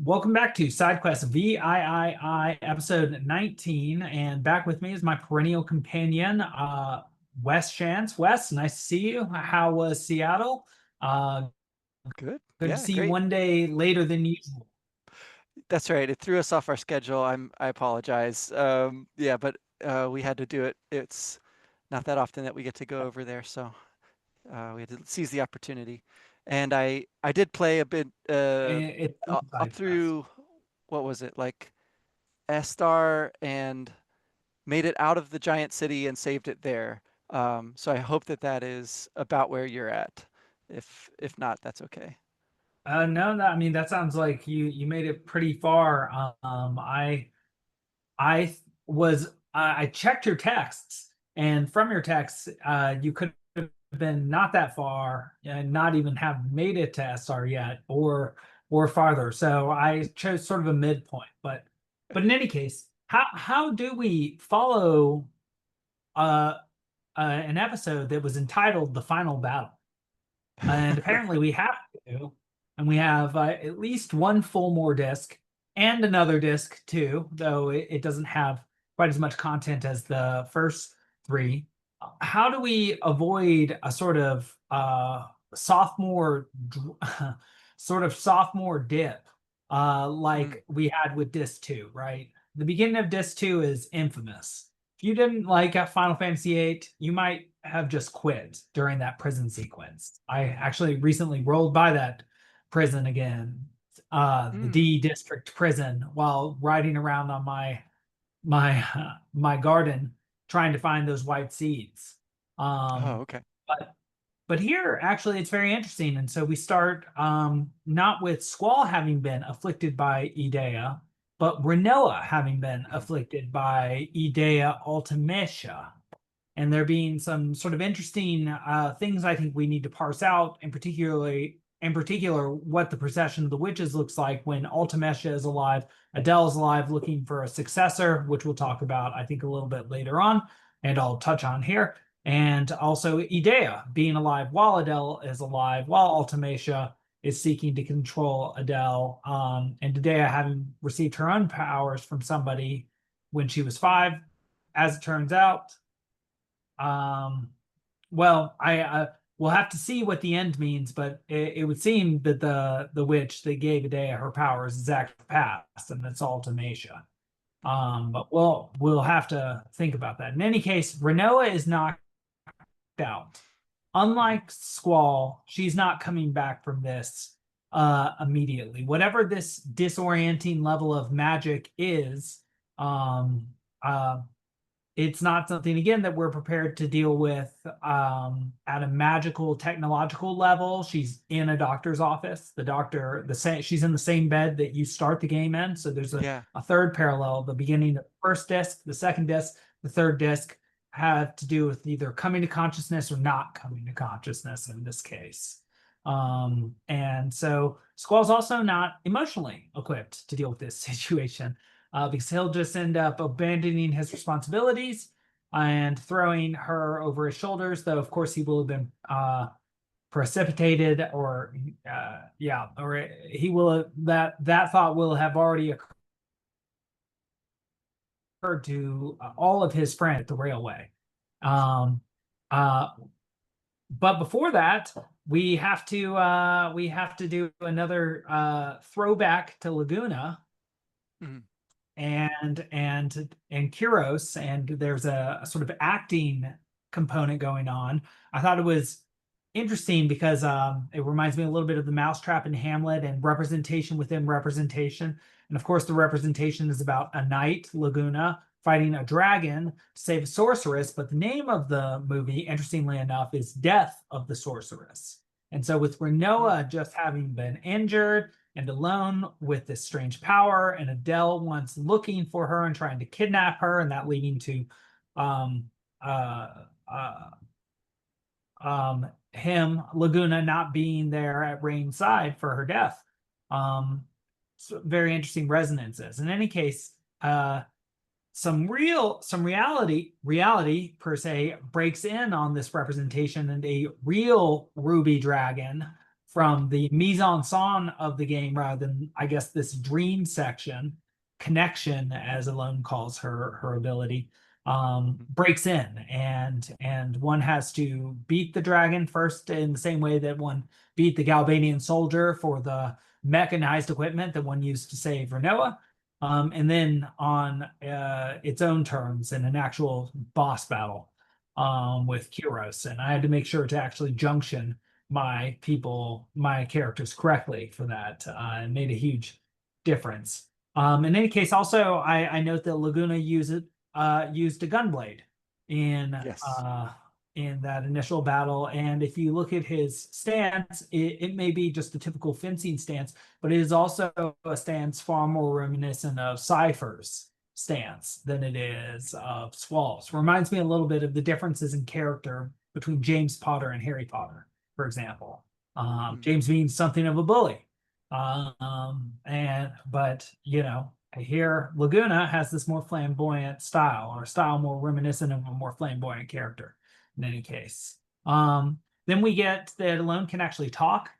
Welcome back to SideQuest VIII, episode 19. And back with me is my perennial companion, Wes Chance. Wes, nice to see you. How was Seattle? Uh, Good. Good to Yeah, see you great. one day later than usual. That's right. It threw us off our schedule. I apologize. Yeah, but we had to do it. It's not that often that we get to go over there, so we had to seize the opportunity. And I did play a bit It's up SideQuest. through what was it like Esthar and made it out of the giant city and saved it there. So I hope that that is about where you're at. If not, that's okay. No, no, I mean that sounds like you made it pretty far. I was I checked your texts, and from your texts, you could have been not that far and not even have made it to SR yet, or farther. So I chose sort of a midpoint. But in any case, how do we follow uh, an episode that was entitled "The Final Battle"? And apparently we have to, and we have at least one full more disc and another disc too, though it doesn't have quite as much content as the first three. How do we avoid a sort of sophomore sort of sophomore dip Mm. like we had with disc two, right? The beginning of disc two is infamous. If you didn't like Final Fantasy VIII, you might have just quit during that prison sequence. I actually recently rolled by that prison again, the Mm. D District prison, while riding around on my garden trying to find those white seeds. Oh, Um, okay. but but here, actually, it's very interesting. And so we start not with Squall having been afflicted by Idea, but Rinoa having been Mhm. afflicted by Idea Ultimacia. And there being some sort of interesting things I think we need to parse out, in particular, what the procession of the witches looks like when Ultimacia is alive, Adele is alive, looking for a successor, which we'll talk about, I think, a little bit later on, and I'll touch on here. And also Idea being alive while Adele is alive, while Ultimacia is seeking to control Adele, and Idea having received her own powers from somebody when she was 5. As it turns out, um, well, I we'll have to see what the end means, but it would seem that the witch that gave Idea her powers is actually past, and that's Ultimacia. But we'll have to think about that. In any case, Renoa is knocked out. Mhm. Unlike Squall, she's not coming back from this immediately. Whatever this disorienting level of magic is, um, uh, it's not something again that we're prepared to deal with at a magical technological level. She's in a doctor's office. The doctor, the same, she's in the same bed that you start the game in. So there's Yeah. a third parallel. The beginning of the first disc, the second disc, the third disc have to do with either coming to consciousness or not coming to consciousness in this case. And so Squall's also not emotionally equipped to deal with this situation, because he'll just end up abandoning his responsibilities and throwing her over his shoulders. Though, of course, he will have been precipitated, or yeah, or he will have, that thought will have already occurred to all of his friends at the railway. Um, uh, but before that, we have to do another throwback to Laguna Mhm. and Kuros, and there's a sort of acting component going on. I thought it was interesting because it reminds me a little bit of the mousetrap in Hamlet and representation within representation. And of course, the representation is about a knight, Laguna, fighting a dragon to save a sorceress. But the name of the movie, interestingly enough, is Death of the Sorceress. And so, with Mm. Rinoa just having been injured and alone with this strange power, and Adele once looking for her and trying to kidnap her, and that leading to um, uh, uh, him, Laguna, not being there at Rain's side for her death. So very interesting resonances. In any case, some reality per se breaks in on this representation, and a real ruby dragon from the mise-en-scène of the game rather than, I guess, this dream section. Connection, as Alone calls her ability, breaks in, and one has to beat the dragon first in the same way that one beat the Galbanian soldier for the mechanized equipment that one used to save Rinoa, and then on its own terms in an actual boss battle with Kyros. And I had to make sure to actually junction my characters correctly for that. It made a huge difference. In any case, also I note that Laguna used a gunblade in Yes. in that initial battle. And if you look at his stance, it may be just a typical fencing stance, but it is also a stance far more reminiscent of Cypher's stance than it is of Squall's. Reminds me a little bit of the differences in character between James Potter and Harry Potter, for example. Mm. James being something of a bully. But here Laguna has this more flamboyant style, or style more reminiscent of a more flamboyant character in any case. Then we get that Alone can actually talk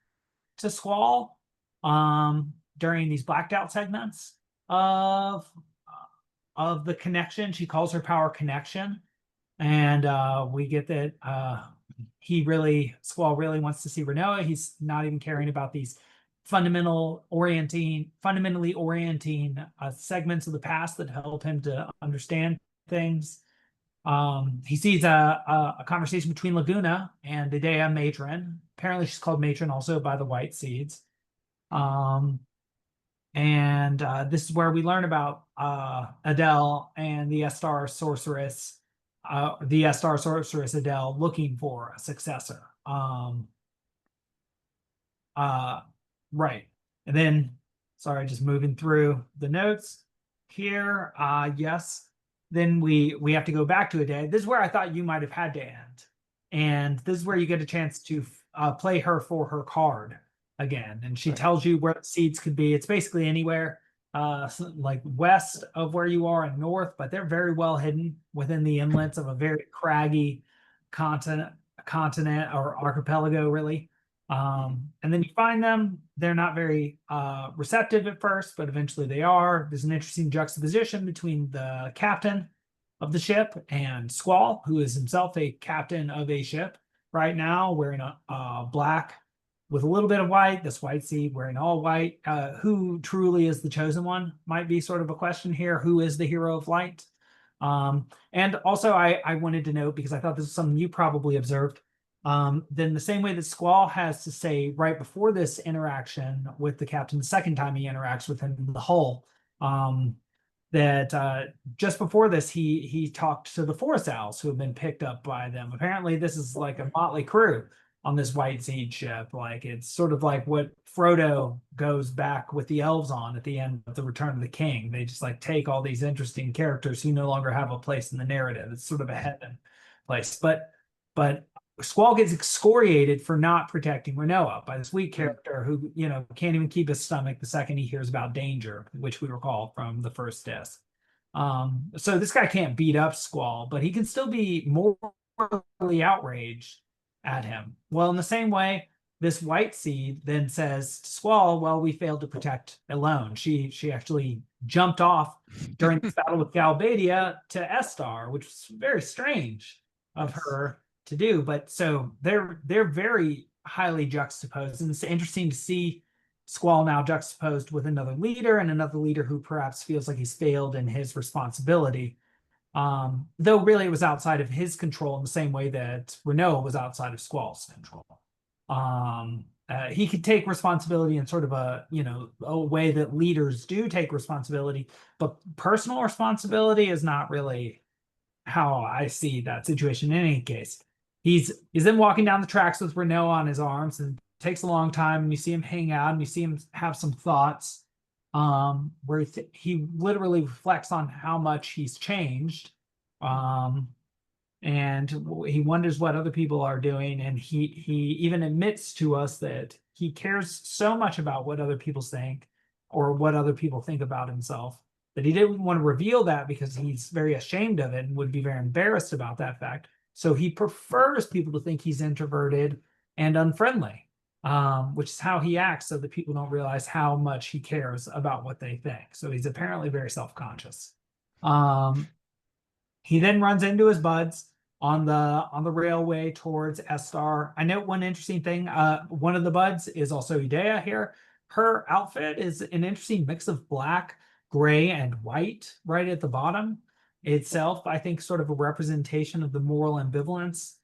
to Squall during these blacked out segments of the connection. She calls her power connection. And we get that Squall really wants to see Rinoa. He's not even caring about these fundamentally orienting segments of the past that help him to understand things. He sees a conversation between Laguna and Idea Matron. Apparently, she's called Matron also by the White SeeDs. And this is where we learn about Adele and the Esthar sorceress. Adele looking for a successor. Right. And then, sorry, just moving through the notes here. Yes. Then we have to go back to a day. This is where I thought you might have had to end. And this is where you get a chance to play her for her card again. And she tells you where the SeeDs could be. It's basically anywhere like west of where you are and north, but they're very well hidden within the inlets of a very craggy continent or archipelago, really. And then you find them. They're not very receptive at first, but eventually they are. There's an interesting juxtaposition between the captain of the ship and Squall, who is himself a captain of a ship right now, wearing a black with a little bit of white. This White SeeD wearing all white. Who truly is the chosen one might be sort of a question here. Who is the hero of light? And also I wanted to note, because I thought this was something you probably observed, then the same way that Squall has to say right before this interaction with the captain, the second time he interacts with him in the hull, that just before this he talked to the Force Owls who have been picked up by them. Apparently this is like a motley crew on this White SeeD ship. Like, it's sort of like what Frodo goes back with the elves on at the end of the Return of the King. They just like take all these interesting characters who no longer have a place in the narrative. It's sort of a heaven place. But Squall gets excoriated for not protecting Rinoa by this weak character who, can't even keep his stomach the second he hears about danger, which we recall from the first disc. So this guy can't beat up Squall, but he can still be morally outraged at him. Well, in the same way, this White SeeD then says to Squall, well, we failed to protect Alone. She actually jumped off during this battle with Galbadia to Esthar, which was very strange of her to do. But so they're very highly juxtaposed, and it's interesting to see Squall now juxtaposed with another leader, and another leader who perhaps feels like he's failed in his responsibility. Though really it was outside of his control in the same way that Rinoa was outside of Squall's control. He could take responsibility in sort of a way that leaders do take responsibility, but personal responsibility is not really how I see that situation in any case. He's then walking down the tracks with Rinoa on his arms, and it takes a long time, and you see him hang out, and you see him have some thoughts where he literally reflects on how much he's changed, and he wonders what other people are doing, and he even admits to us that he cares so much about what other people think or what other people think about himself that he didn't want to reveal that because he's very ashamed of it and would be very embarrassed about that fact. So he prefers people to think he's introverted and unfriendly. which is how he acts so that people don't realize how much he cares about what they think. So he's apparently very self-conscious. Um, he then runs into his buds on the railway towards Esthar. I note one interesting thing. One of the buds is also Idea here. Her outfit is an interesting mix of black, gray, and white right at the bottom. Itself, I think, sort of a representation of the moral ambivalence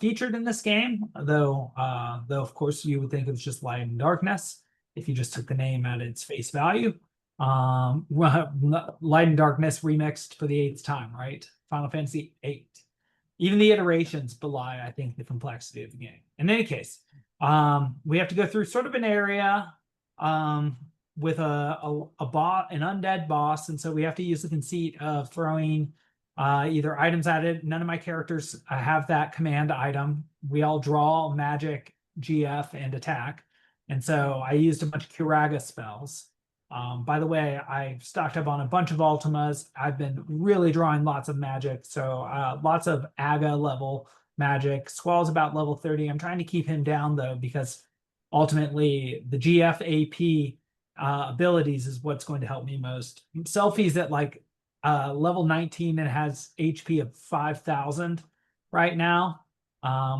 featured in this game. Though of course you would think it was just light and darkness if you just took the name at its face value. Light and Darkness remixed for the eighth time, right? Final Fantasy VIII. Even the iterations belie, I think, the complexity of the game. In any case, we have to go through sort of an area um, with an undead boss, and so we have to use the conceit of throwing either items at it. None of my characters have that command item. We all draw magic, GF, and attack, and so I used a bunch of Curaga spells. By the way, I stocked up on a bunch of Ultimas. I've been really drawing lots of magic, so lots of Aga level magic. Squall's about level 30. I'm trying to keep him down though, because ultimately the GF AP abilities is what's going to help me most. Selfie's at like level 19 and has HP of 5,000 right now,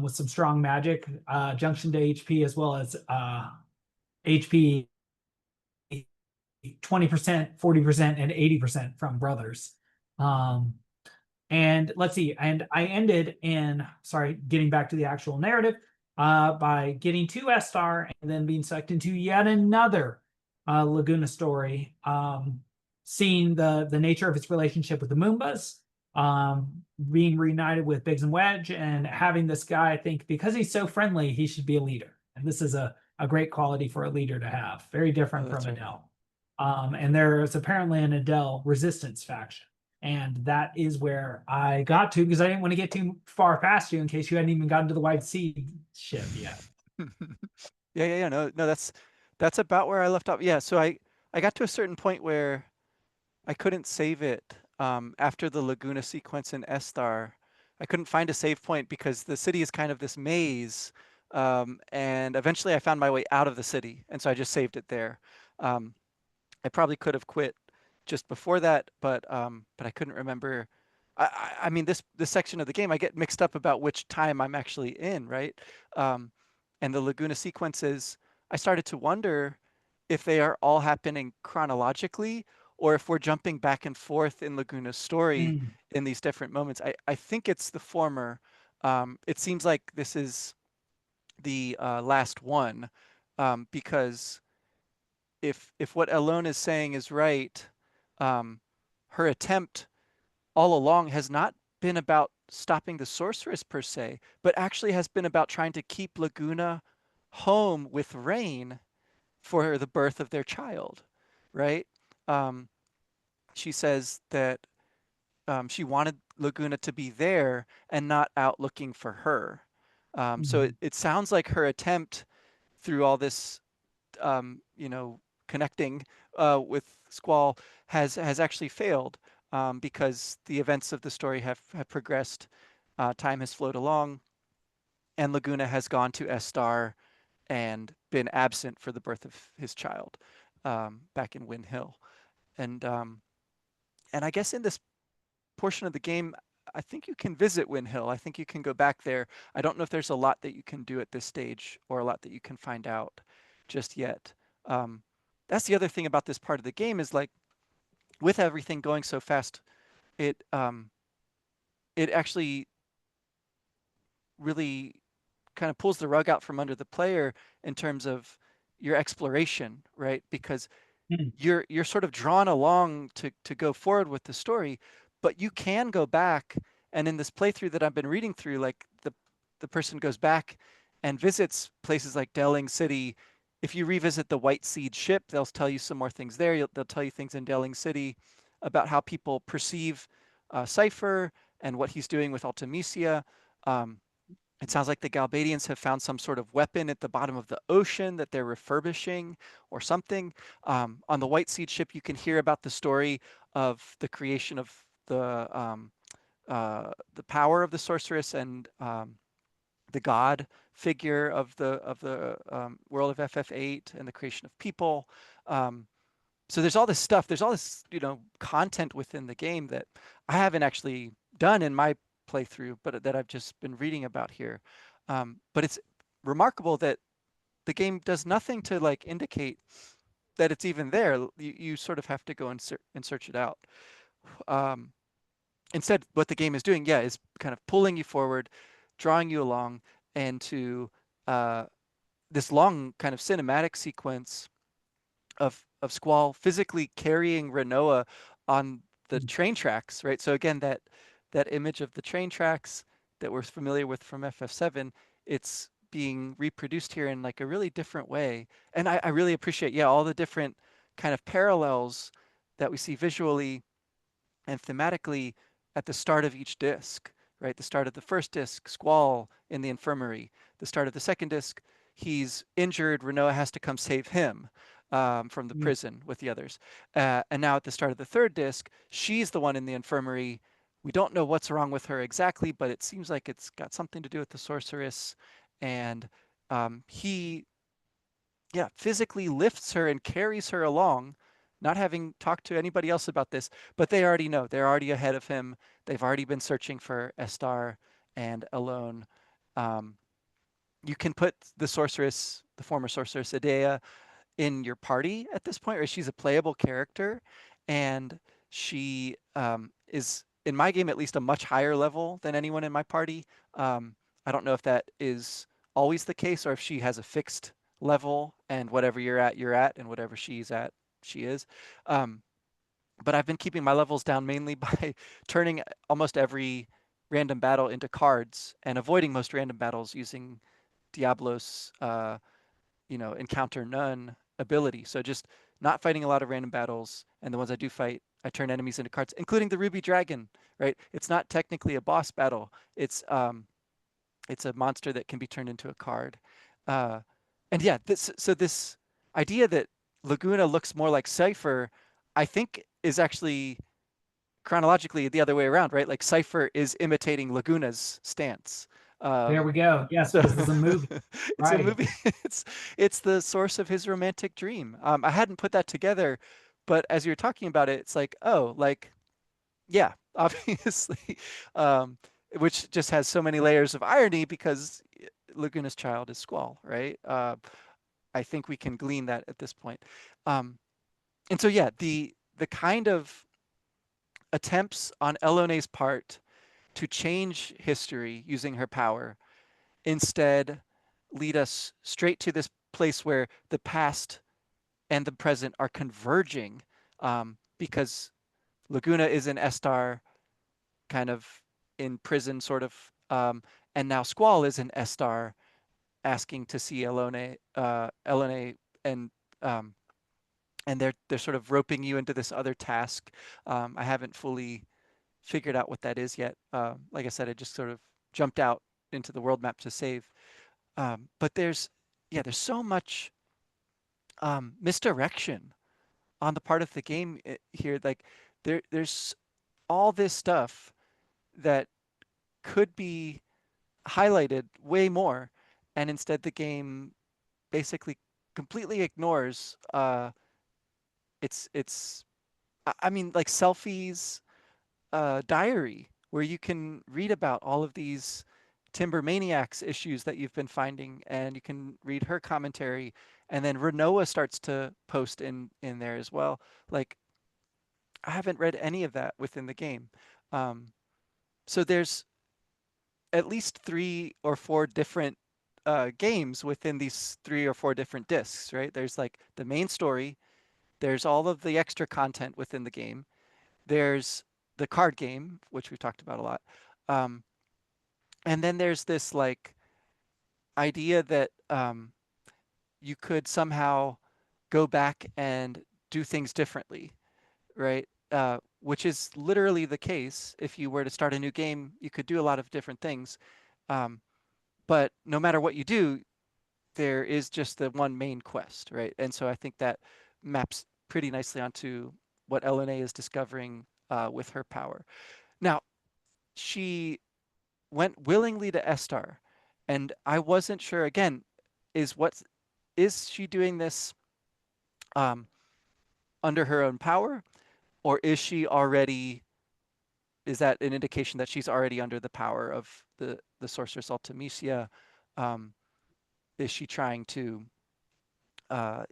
with some strong magic, junction to HP, as well as HP 20%, 40%, and 80% from brothers. And let's see, and I ended in, sorry, getting back to the actual narrative, by getting to Esthar and then being sucked into yet another Laguna story, seeing the nature of its relationship with the Moombas, being reunited with Biggs and Wedge, and having this guy, I think, because he's so friendly, he should be a leader. And this is a great quality for a leader to have. Very different from Adele. And there's apparently an Adele resistance faction. And that is where I got to, because I didn't want to get too far past you in case you hadn't even gotten to the White Sea ship yet. Yeah. No, that's about where I left off. Yeah, so I got to a certain point where I couldn't save it after the Laguna sequence in Esthar. I couldn't find a save point because the city is kind of this maze. And eventually I found my way out of the city, and so I just saved it there. I probably could have quit just before that, but I couldn't remember. I mean, this section of the game, I get mixed up about which time I'm actually in, right? And the Laguna sequences, I started to wonder if they are all happening chronologically or if we're jumping back and forth in Laguna's story in these different moments. I think it's the former. It seems like this is the last one, because if what Elone is saying is right, her attempt all along has not been about stopping the sorceress per se, but actually has been about trying to keep Laguna home with Rain for the birth of their child, right? She says that she wanted Laguna to be there and not out looking for her. So it sounds like her attempt through all this, connecting with Squall has actually failed, because the events of the story have progressed. Time has flowed along, and Laguna has gone to Esthar and been absent for the birth of his child, back in Win Hill. And I guess in this portion of the game, I think you can visit Win Hill. I think you can go back there. I don't know if there's a lot that you can do at this stage or a lot that you can find out just yet. That's the other thing about this part of the game is, like, with everything going so fast, it actually really kind of pulls the rug out from under the player in terms of your exploration, right? Because you're sort of drawn along to go forward with the story, but you can go back, and in this playthrough that I've been reading through, like, the person goes back and visits places like Delling City. If you revisit the White Seed ship, they'll tell you some more things there. They'll tell you things in Delling City about how people perceive Cypher and what he's doing with Ultimecia. It sounds like the Galbadians have found some sort of weapon at the bottom of the ocean that they're refurbishing or something. On the White Seed ship, you can hear about the story of the creation of the power of the sorceress, and the god figure of the world of FF8 and the creation of people. Um, so there's all this stuff. There's all this content within the game that I haven't actually done in my playthrough, but that I've just been reading about here. But it's remarkable that the game does nothing to like indicate that it's even there. You sort of have to go and search it out. Um, Instead, what the game is doing, yeah, is kind of pulling you forward, drawing you along, and to uh, this long kind of cinematic sequence of Squall physically carrying Rinoa on the train tracks, right? So again, that image of the train tracks that we're familiar with from FF7, it's being reproduced here in like a really different way. And I really appreciate, yeah, all the different kind of parallels that we see visually and thematically at the start of each disc, right? The start of the first disc, Squall in the infirmary. The start of the second disc, he's injured. Rinoa has to come save him from the Mm. prison with the others. And now at the start of the third disc, she's the one in the infirmary. We don't know what's wrong with her exactly, but it seems like it's got something to do with the sorceress. And he, yeah, physically lifts her and carries her along, not having talked to anybody else about this, but they already know. They're already ahead of him. They've already been searching for Esthar and Alone. Um, you can put the sorceress, the former sorceress Idea, in your party at this point, or she's a playable character, and she is, in my game at least, a much higher level than anyone in my party. I don't know if that is always the case, or if she has a fixed level, and whatever you're at, and whatever she's at, she is. Um, but I've been keeping my levels down mainly by turning almost every random battle into cards and avoiding most random battles using Diablo's encounter none ability. So just not fighting a lot of random battles, and the ones I do fight, I turn enemies into cards, including the Ruby Dragon, right? It's not technically a boss battle. It's a monster that can be turned into a card. Uh, and yeah, this idea that Laguna looks more like Cypher, I think is actually chronologically the other way around, right? Like Cypher is imitating Laguna's stance. There Um, we go. Yes, so this is a movie, it's a right? movie. It's the source of his romantic dream. I hadn't put that together, but as you're talking about it, it's like, oh, like, yeah, obviously, um, which just has so many layers of irony because Laguna's child is Squall, right? I think we can glean that at this point. Um, and so, yeah, the kind of attempts on Elone's part to change history using her power instead lead us straight to this place where the past and the present are converging, because Laguna is in Esthar, kind of in prison, sort of, and now Squall is in Esthar, asking to see Elone, and um, and they're sort of roping you into this other task. I haven't fully figured out what that is yet. Like I said, I just sort of jumped out into the world map to save. But there's so much misdirection on the part of the game here. Like there's all this stuff that could be highlighted way more, and instead the game basically completely ignores. It's I mean, like Selfie's diary, where you can read about all of these Timber Maniacs issues that you've been finding, and you can read her commentary, and then Rinoa starts to post in there as well. Like, I haven't read any of that within the game. Um, so there's at least 3 or 4 different games within these 3 or 4 different discs, right? There's like the main story, there's all of the extra content within the game, there's the card game, which we've talked about a lot. Um, and then there's this like idea that you could somehow go back and do things differently, right? Which is literally the case. If you were to start a new game, you could do a lot of different things. Um, but no matter what you do, there is just the one main quest, right? And so I think that maps pretty nicely onto what LNA is discovering with her power. Now, she went willingly to Esthar, And I wasn't sure, again, is she doing this um, under her own power, or is that an indication that she's already under the power of the sorceress Ultimecia? Um, is she trying to uh,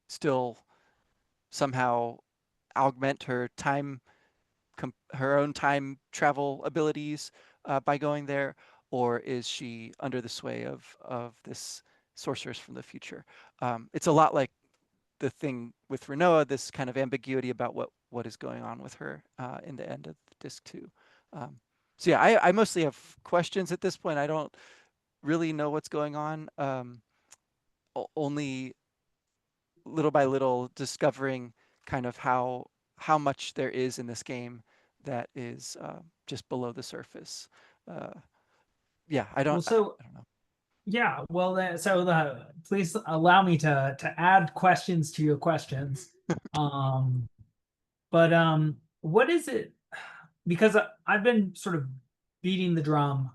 still somehow augment her own time travel abilities by going there, or is she under the sway of this sorceress from the future? It's a lot like the thing with Rinoa, this kind of ambiguity about what is going on with her in the end of disc 2. Um, so yeah, I mostly have questions at this point. I don't really know what's going on. Only little by little discovering kind of how much there is in this game that is just below the surface. Uh, yeah, Well, so I don't know. yeah, well, please allow me to add questions to your questions. Um, but what is it? Because I've been sort of beating the drum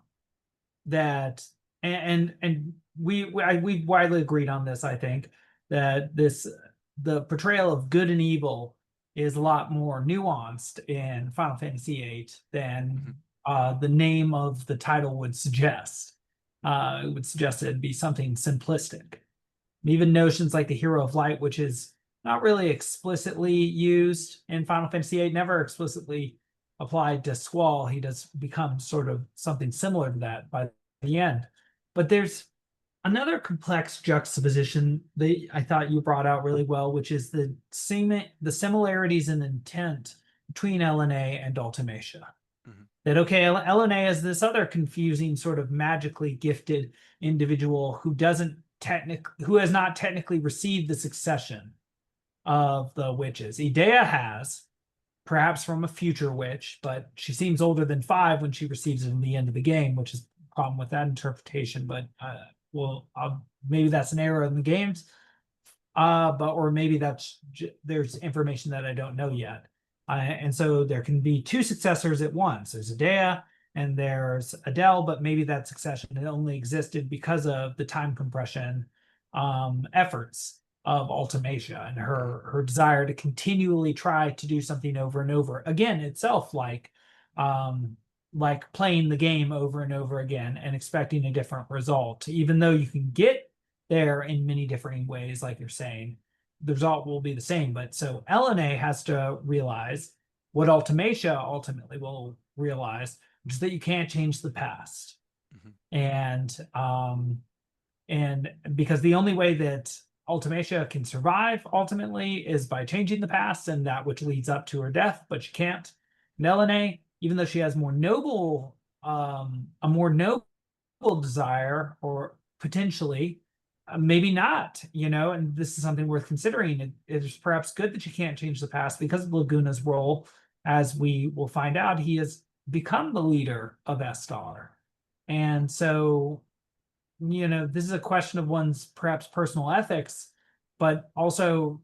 that, and we widely agreed on this. I think that the portrayal of good and evil is a lot more nuanced in Final Fantasy VIII than Mhm. the name of the title would suggest. It would suggest it'd be something simplistic. Even notions like the hero of light, which is not really explicitly used in Final Fantasy VIII, never explicitly applied to Squall. He does become sort of something similar to that by the end. But there's another complex juxtaposition that I thought you brought out really well, which is the similarities in intent between LNA and Ultimacia. Mhm. That okay, LNA is this other confusing sort of magically gifted individual who has not technically received the succession of the witches. Idea has, perhaps from a future witch, but she seems older than 5 when she receives it in the end of the game, which is a problem with that interpretation. But maybe that's an error in the games, or maybe there's information that I don't know yet. And so there can be 2 successors at once. There's Idea and there's Adele, but maybe that succession only existed because of the time compression efforts of Ultimacia and Mhm. her desire to continually try to do something over and over again itself, like playing the game over and over again and expecting a different result, even though you can get there in many different ways, like you're saying, the result will be the same. But so LNA has to realize what Ultimacia ultimately will realize, which is that you can't change the past. Mhm. And because the only way that Ultimacia can survive ultimately is by changing the past, and that which leads up to her death, but she can't. Melanie, even though she has a more noble desire, or potentially, maybe not, and this is something worth considering. It is perhaps good that you can't change the past because of Laguna's role. As we will find out, he has become the leader of Esthar. And so, this is a question of one's perhaps personal ethics, but also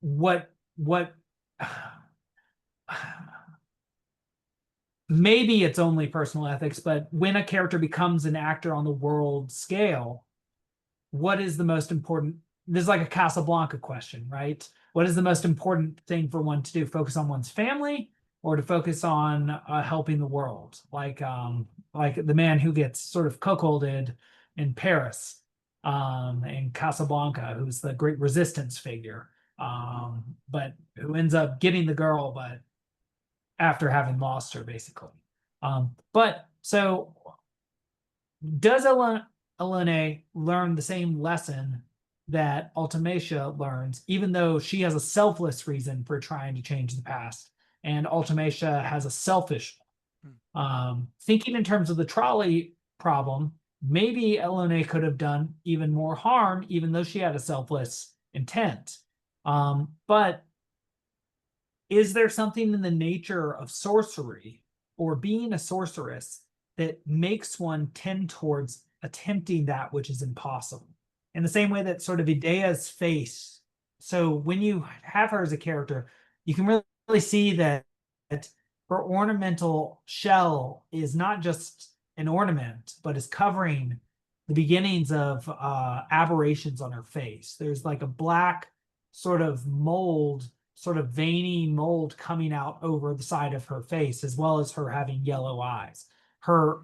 what maybe it's only personal ethics, but when a character becomes an actor on the world scale, what is the most important? This is like a Casablanca question, right? What is the most important thing for one to do? Focus on one's family, or to focus on helping the world? Like the man who gets sort of cuckolded in Paris, in Casablanca, who's the great resistance figure, but who ends up getting the girl, but after having lost her, basically. But so does Elena learn the same lesson that Ultimacia learns, even though she has a selfless reason for trying to change the past, and Ultimacia has a selfish Mhm. thinking in terms of the trolley problem, maybe Elena could have done even more harm, even though she had a selfless intent. But is there something in the nature of sorcery or being a sorceress that makes one tend towards attempting that which is impossible? In the same way that sort of Idea's face. So when you have her as a character, you can really see that her ornamental shell is not just an ornament, but is covering the beginnings of aberrations on her face. There's like a black sort of mold, sort of veiny mold coming out over the side of her face, as well as her having yellow eyes. Her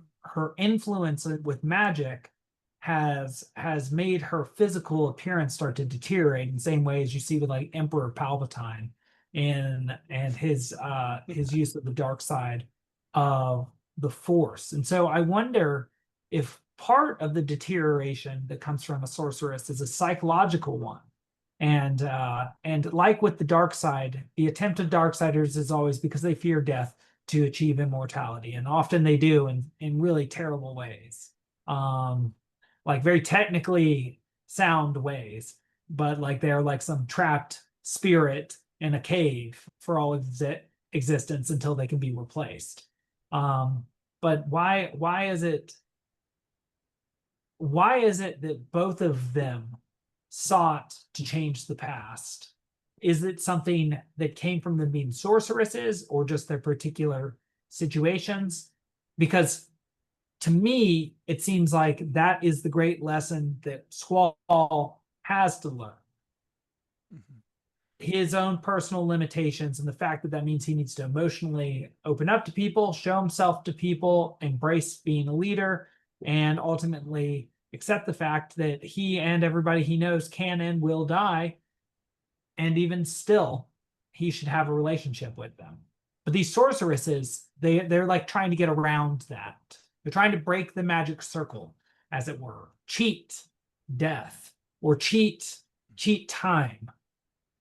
influence with magic has made her physical appearance start to deteriorate in the same way as you see with like Emperor Palpatine and his use of the dark side of the Force. And so I wonder if part of the deterioration that comes from a sorceress is a psychological one. And like with the dark side, the attempt of darksiders is always because they fear death to achieve immortality, and often they do in really terrible ways, like very technically sound ways, but like they're like some trapped spirit in a cave for all of existence until they can be replaced. But why is it that both of them sought to change the past? Is it something that came from them being sorceresses or just their particular situations? Because to me, it seems like that is the great lesson that Squall has to learn. Mhm. His own personal limitations and the fact that that means he needs to emotionally open up to people, show himself to people, embrace being a leader, and ultimately accept the fact that he and everybody he knows can and will die, and even still he should have a relationship with them. But these sorceresses, they're like trying to get around that. They're trying to break the magic circle, as it were, cheat death or cheat time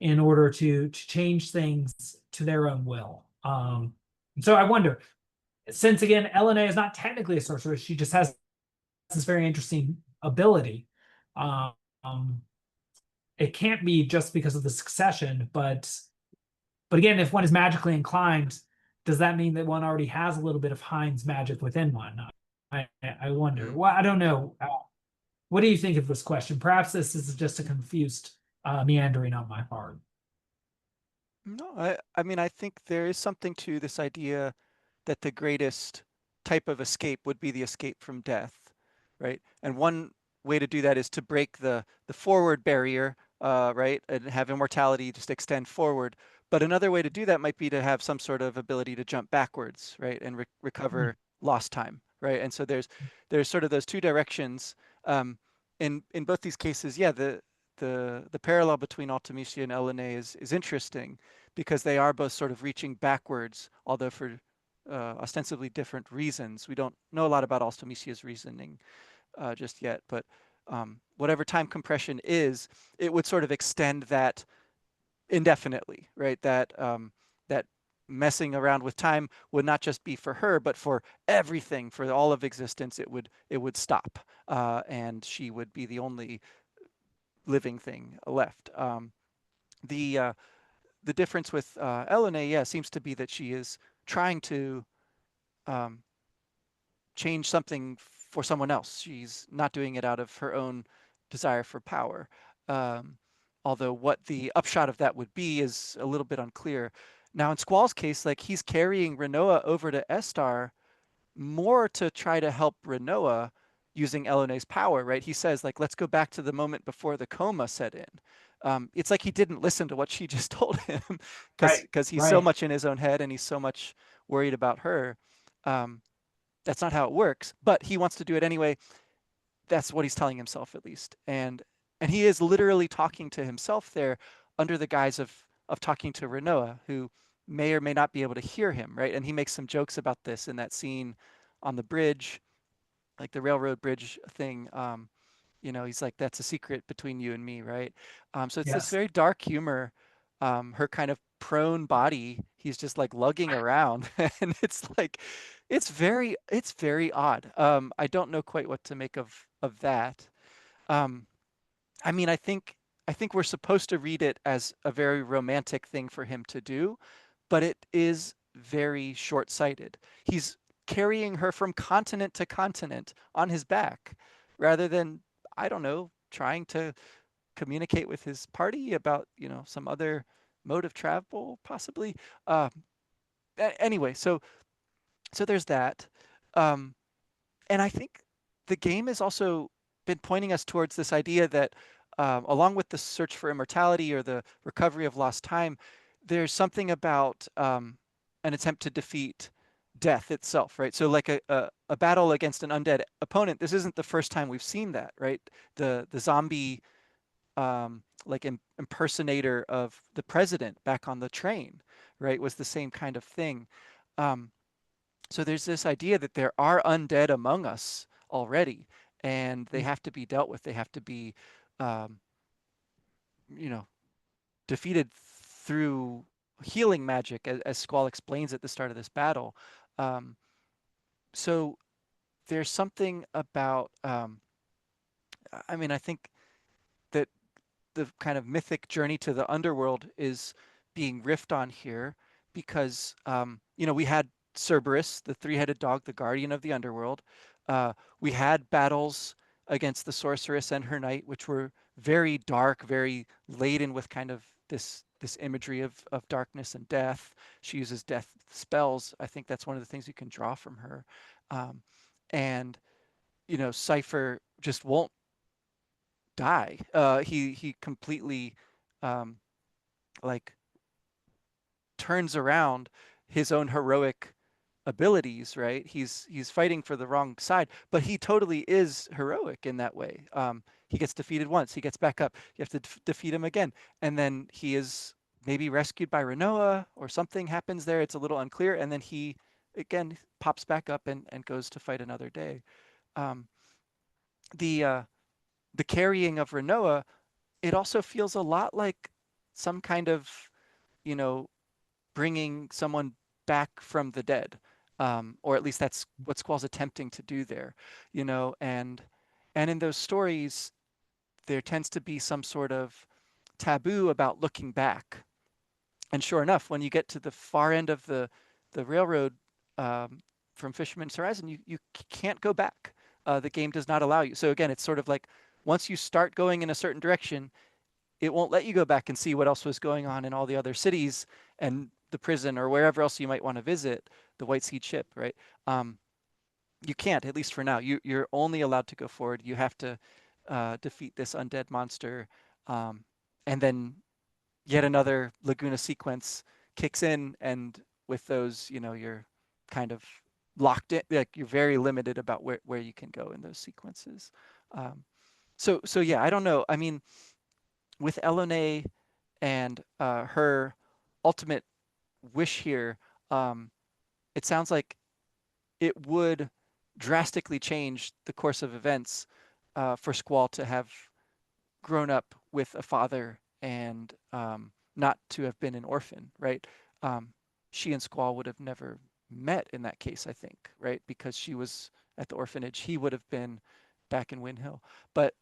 in order to change things to their own will. So I wonder, since again, Elena is not technically a sorceress, she just has this very interesting ability. Um, it can't be just because of the succession, but again, if one is magically inclined, does that mean that one already has a little bit of Heinz magic within one? I wonder. Mm. Well, I don't know. What do you think of this question? Perhaps this is just a confused meandering on my part. No, I mean, I think there is something to this idea that the greatest type of escape would be the escape from death, right? And one way to do that is to break the forward barrier, right, and have immortality just extend forward. But another way to do that might be to have some sort of ability to jump backwards, right, and Mm. recover lost time, right? And so there's sort of those two directions. Um, in both these cases, yeah, the parallel between Artemisia and Elene is interesting because they are both sort of reaching backwards, although for ostensibly different reasons. We don't know a lot about Artemisia's reasoning just yet, but whatever time compression is, it would sort of extend that indefinitely, right? That messing around with time would not just be for her, but for everything, for all of existence. It would stop, and she would be the only living thing left. The the difference with Elena, yeah, seems to be that she is trying to um, change something for someone else. She's not doing it out of her own desire for power. Um, Although what the upshot of that would be is a little bit unclear. Now, in Squall's case, like he's carrying Rinoa over to Esthar more to try to help Rinoa using Elene's power, right? He says, like, let's go back to the moment before the coma set in. It's like he didn't listen to what she just told him because Right, because he's so right. much in his own head and he's so much worried about her. Um, that's not how it works, but he wants to do it anyway. That's what he's telling himself, at least. And he is literally talking to himself there under the guise of talking to Rinoa, who may or may not be able to hear him, right? And he makes some jokes about this in that scene on the bridge, like the railroad bridge thing. He's like, that's a secret between you and me, right? So it's this Yes. very dark humor. Her kind of prone body, he's just like lugging around, and it's very odd. I don't know quite what to make of that. Um, I mean, I think we're supposed to read it as a very romantic thing for him to do, but it is very short-sighted. He's carrying her from continent to continent on his back rather than, I don't know, trying to communicate with his party about, some other mode of travel, possibly. Uh, Anyway, so there's that. Um, and I think the game has also been pointing us towards this idea that, along with the search for immortality or the recovery of lost time, there's something about an attempt to defeat death itself, right? So, like a battle against an undead opponent. This isn't the first time we've seen that, right? The zombie like impersonator of the president back on the train, right, was the same kind of thing. Um, so there's this idea that there are undead among us already, and they have to be dealt with. They have to be, um, you know, defeated through healing magic, as Squall explains at the start of this battle. Um, so there's something about, I mean, I think that the kind of mythic journey to the underworld is being riffed on here because, we had Cerberus, the three-headed dog, the guardian of the underworld. We had battles against the sorceress and her knight, which were very dark, very laden with kind of this imagery of darkness and death. She uses death spells. I think that's one of the things you can draw from her. And Cypher just won't die. He completely um, like turns around his own heroic abilities, right? He's fighting for the wrong side, but he totally is heroic in that way. He gets defeated once, he gets back up. You have to defeat him again, and then he is maybe rescued by Rinoa or something happens there. It's a little unclear, and then he again pops back up and goes to fight another day. Um, the uh, the carrying of Rinoa, it also feels a lot like some kind of, you know, bringing someone back from the dead, or at least that's what Squall's attempting to do there, and in those stories, there tends to be some sort of taboo about looking back. And sure enough, when you get to the far end of the railroad, from Fisherman's Horizon, you can't go back. The game does not allow you. So again, it's sort of like once you start going in a certain direction, it won't let you go back and see what else was going on in all the other cities and the prison or wherever else you might want to visit the White Seed ship, right? You can't, at least for now. You're only allowed to go forward. You have to defeat this undead monster, and then yet another Laguna sequence kicks in, and with those, you're kind of locked in. Like you're very limited about where you can go in those sequences. So yeah, I don't know. I mean, with Elone and her ultimate wish here, it sounds like it would drastically change the course of events for Squall to have grown up with a father and not to have been an orphan, right? She and Squall would have never met in that case, I think, right? Because she was at the orphanage, he would have been back in Windhill. But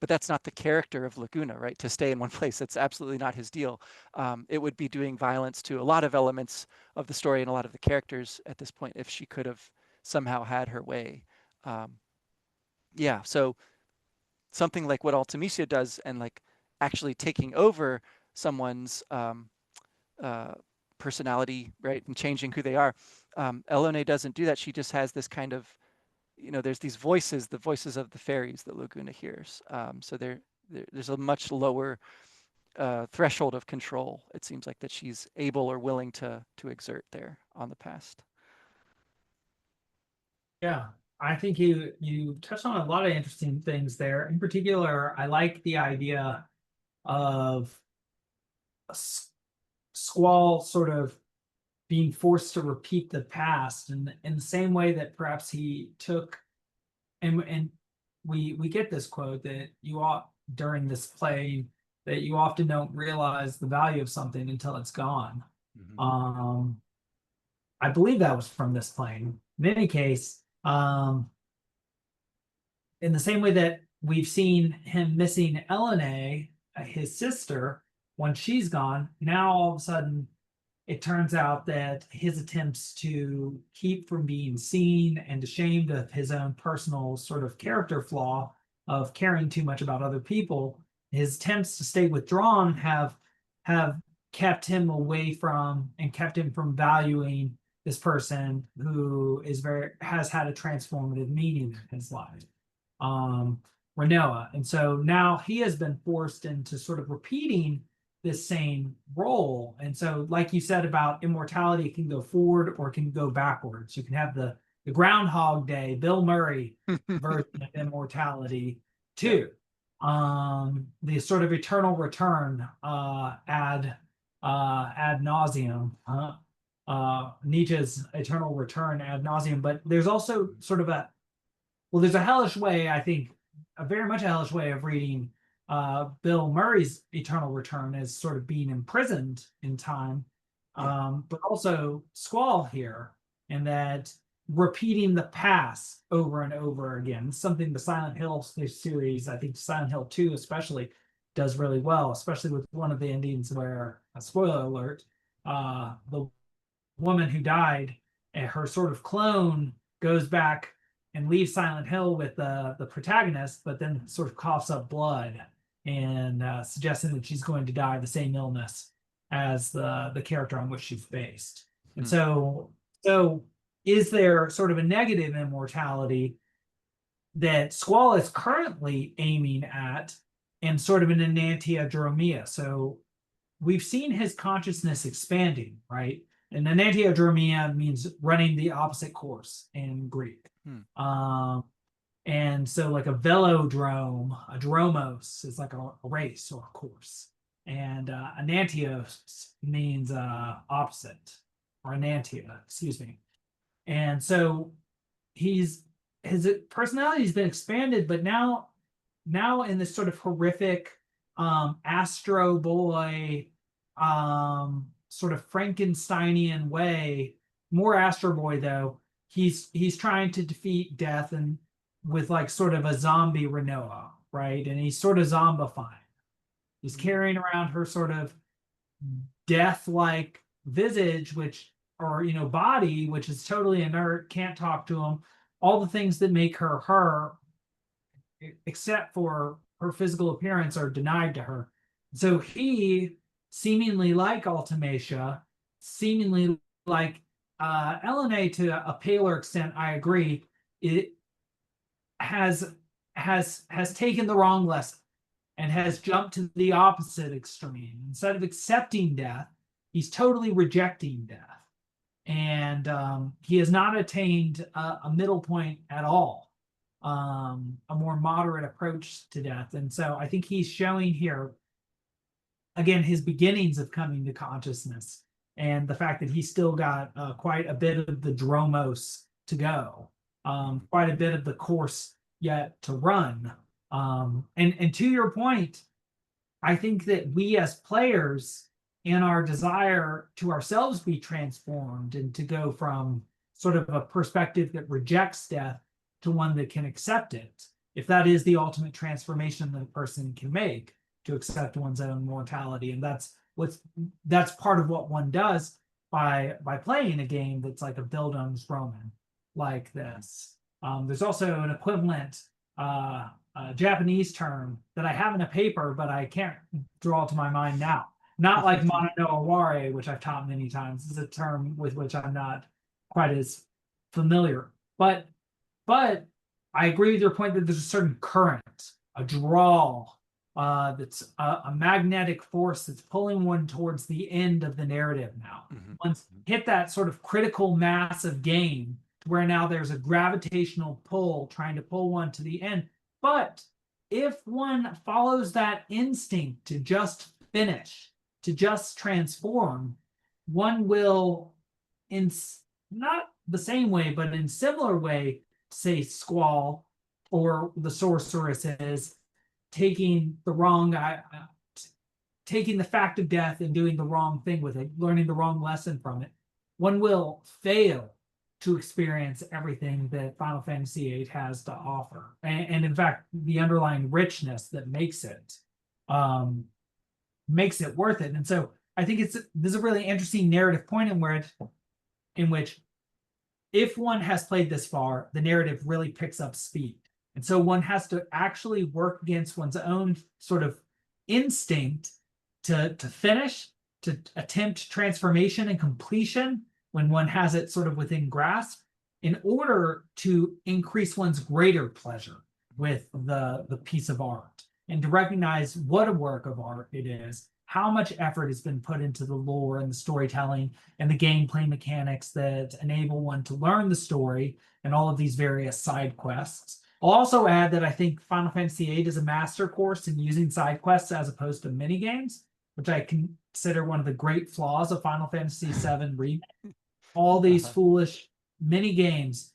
that's not the character of Laguna, right? To stay in one place, that's absolutely not his deal. It would be doing violence to a lot of elements of the story and a lot of the characters at this point if she could have somehow had her way. Yeah, so something like what Ultimecia does and like actually taking over someone's uh, personality, right, and changing who they are. Elone doesn't do that. She just has this kind of, there's these voices, the voices of the fairies that Laguna hears. So there's a much lower threshold of control, it seems like, that she's able or willing to exert there on the past. Yeah, I think you touched on a lot of interesting things there. In particular, I like the idea of Squall sort of being forced to repeat the past, and in the same way that perhaps he took, and we get this quote that you ought during this play that you often don't realize the value of something until it's gone. Mm-hmm. I believe that was from this plane. In any case, in the same way that we've seen him missing Elena, his sister, when she's gone, now all of a sudden it turns out that his attempts to keep from being seen and ashamed of his own personal sort of character flaw of caring too much about other people, his attempts to stay withdrawn have kept him away from and kept him from valuing this person who has had a transformative meaning in his life, Rinoa. And so now he has been forced into sort of repeating this same role. And so, like you said about immortality, it can go forward or it can go backwards. You can have the Groundhog Day, Bill Murray version of immortality too. The sort of eternal return ad nauseum, Nietzsche's eternal return ad nauseum. But there's also sort of there's a hellish way, I think, a very much a hellish way of reading Bill Murray's eternal return as sort of being imprisoned in time, but also Squall here, and that repeating the past over and over again, something the Silent Hill series, I think Silent Hill 2 especially, does really well, especially with one of the endings where, a spoiler alert, the woman who died, and her sort of clone goes back and leaves Silent Hill with the protagonist, but then sort of coughs up blood and suggesting that she's going to die of the same illness as the character on which she's based. And so is there sort of a negative immortality that Squall is currently aiming at, and sort of an enantiodromia? So we've seen his consciousness expanding, right? And enantiodromia means running the opposite course in Greek. And so like a velodrome, a dromos is like a race or a course. And enantios means opposite, or enantia, excuse me. And so his personality has been expanded, but now in this sort of horrific Astro Boy sort of Frankensteinian way, more Astro Boy though, he's trying to defeat death, and with like sort of a zombie Rinoa, right? And he's sort of zombifying. He's carrying around her sort of death-like visage, body, which is totally inert, can't talk to him. All the things that make her her, except for her physical appearance, are denied to her. So he, seemingly like Ultimacia, seemingly like Elena to a paler extent, I agree, it has taken the wrong lesson and has jumped to the opposite extreme. Instead of accepting death, he's totally rejecting death. And he has not attained a middle point at all, a more moderate approach to death. And so I think he's showing here, again, his beginnings of coming to consciousness, and the fact that he's still got quite a bit of the dromos to go, quite a bit of the course yet to run. And to your point, I think that we as players, in our desire to ourselves be transformed and to go from sort of a perspective that rejects death to one that can accept it, if that is the ultimate transformation that a person can make, to accept one's own mortality. And that's part of what one does by playing a game that's like a Bildungsroman like this. There's also an equivalent Japanese term that I have in a paper, but I can't draw to my mind now. Not like mono no aware, which I've taught many times. This is a term with which I'm not quite as familiar. But I agree with your point that there's a certain current, a draw, that's a magnetic force that's pulling one towards the end of the narrative now. One's hit that sort of critical mass of game, where now there's a gravitational pull trying to pull one to the end. But if one follows that instinct to just finish, to just transform, one will, in not the same way, but in similar way, say Squall or the sorceress is, taking the fact of death and doing the wrong thing with it, learning the wrong lesson from it, one will fail to experience everything that Final Fantasy VIII has to offer. And in fact, the underlying richness that makes it worth it. And so I think there's a really interesting narrative point in which if one has played this far, the narrative really picks up speed. And so one has to actually work against one's own sort of instinct to finish, to attempt transformation and completion, when one has it sort of within grasp, in order to increase one's greater pleasure with the piece of art and to recognize what a work of art it is, how much effort has been put into the lore and the storytelling and the gameplay mechanics that enable one to learn the story and all of these various side quests. I'll also add that I think Final Fantasy VIII is a master course in using side quests as opposed to mini games, which I consider one of the great flaws of Final Fantasy VII Remake. All these Uh-huh. foolish mini games.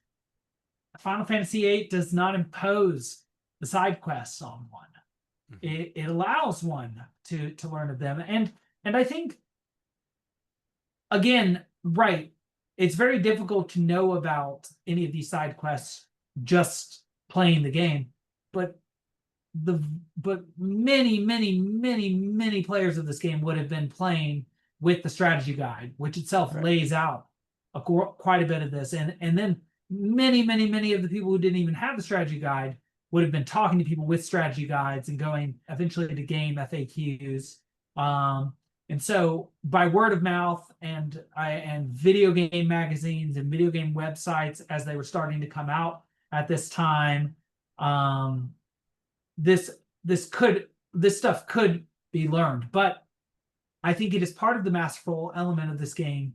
Final Fantasy VIII does not impose the side quests on one. Mhm. It allows one to learn of them, and I think again, right, it's very difficult to know about any of these side quests just playing the game, but the but many players of this game would have been playing with the strategy guide, which itself Right. lays out quite a bit of this, and then many of the people who didn't even have the strategy guide would have been talking to people with strategy guides and going eventually to game FAQs. And so by word of mouth and video game magazines and video game websites as they were starting to come out at this time, um, this this stuff could be learned, but I think it is part of the masterful element of this game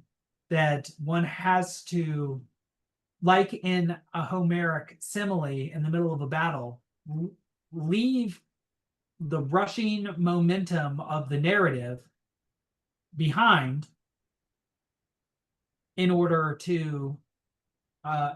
that one has to, like in a Homeric simile in the middle of a battle, leave the rushing momentum of the narrative behind in order uh,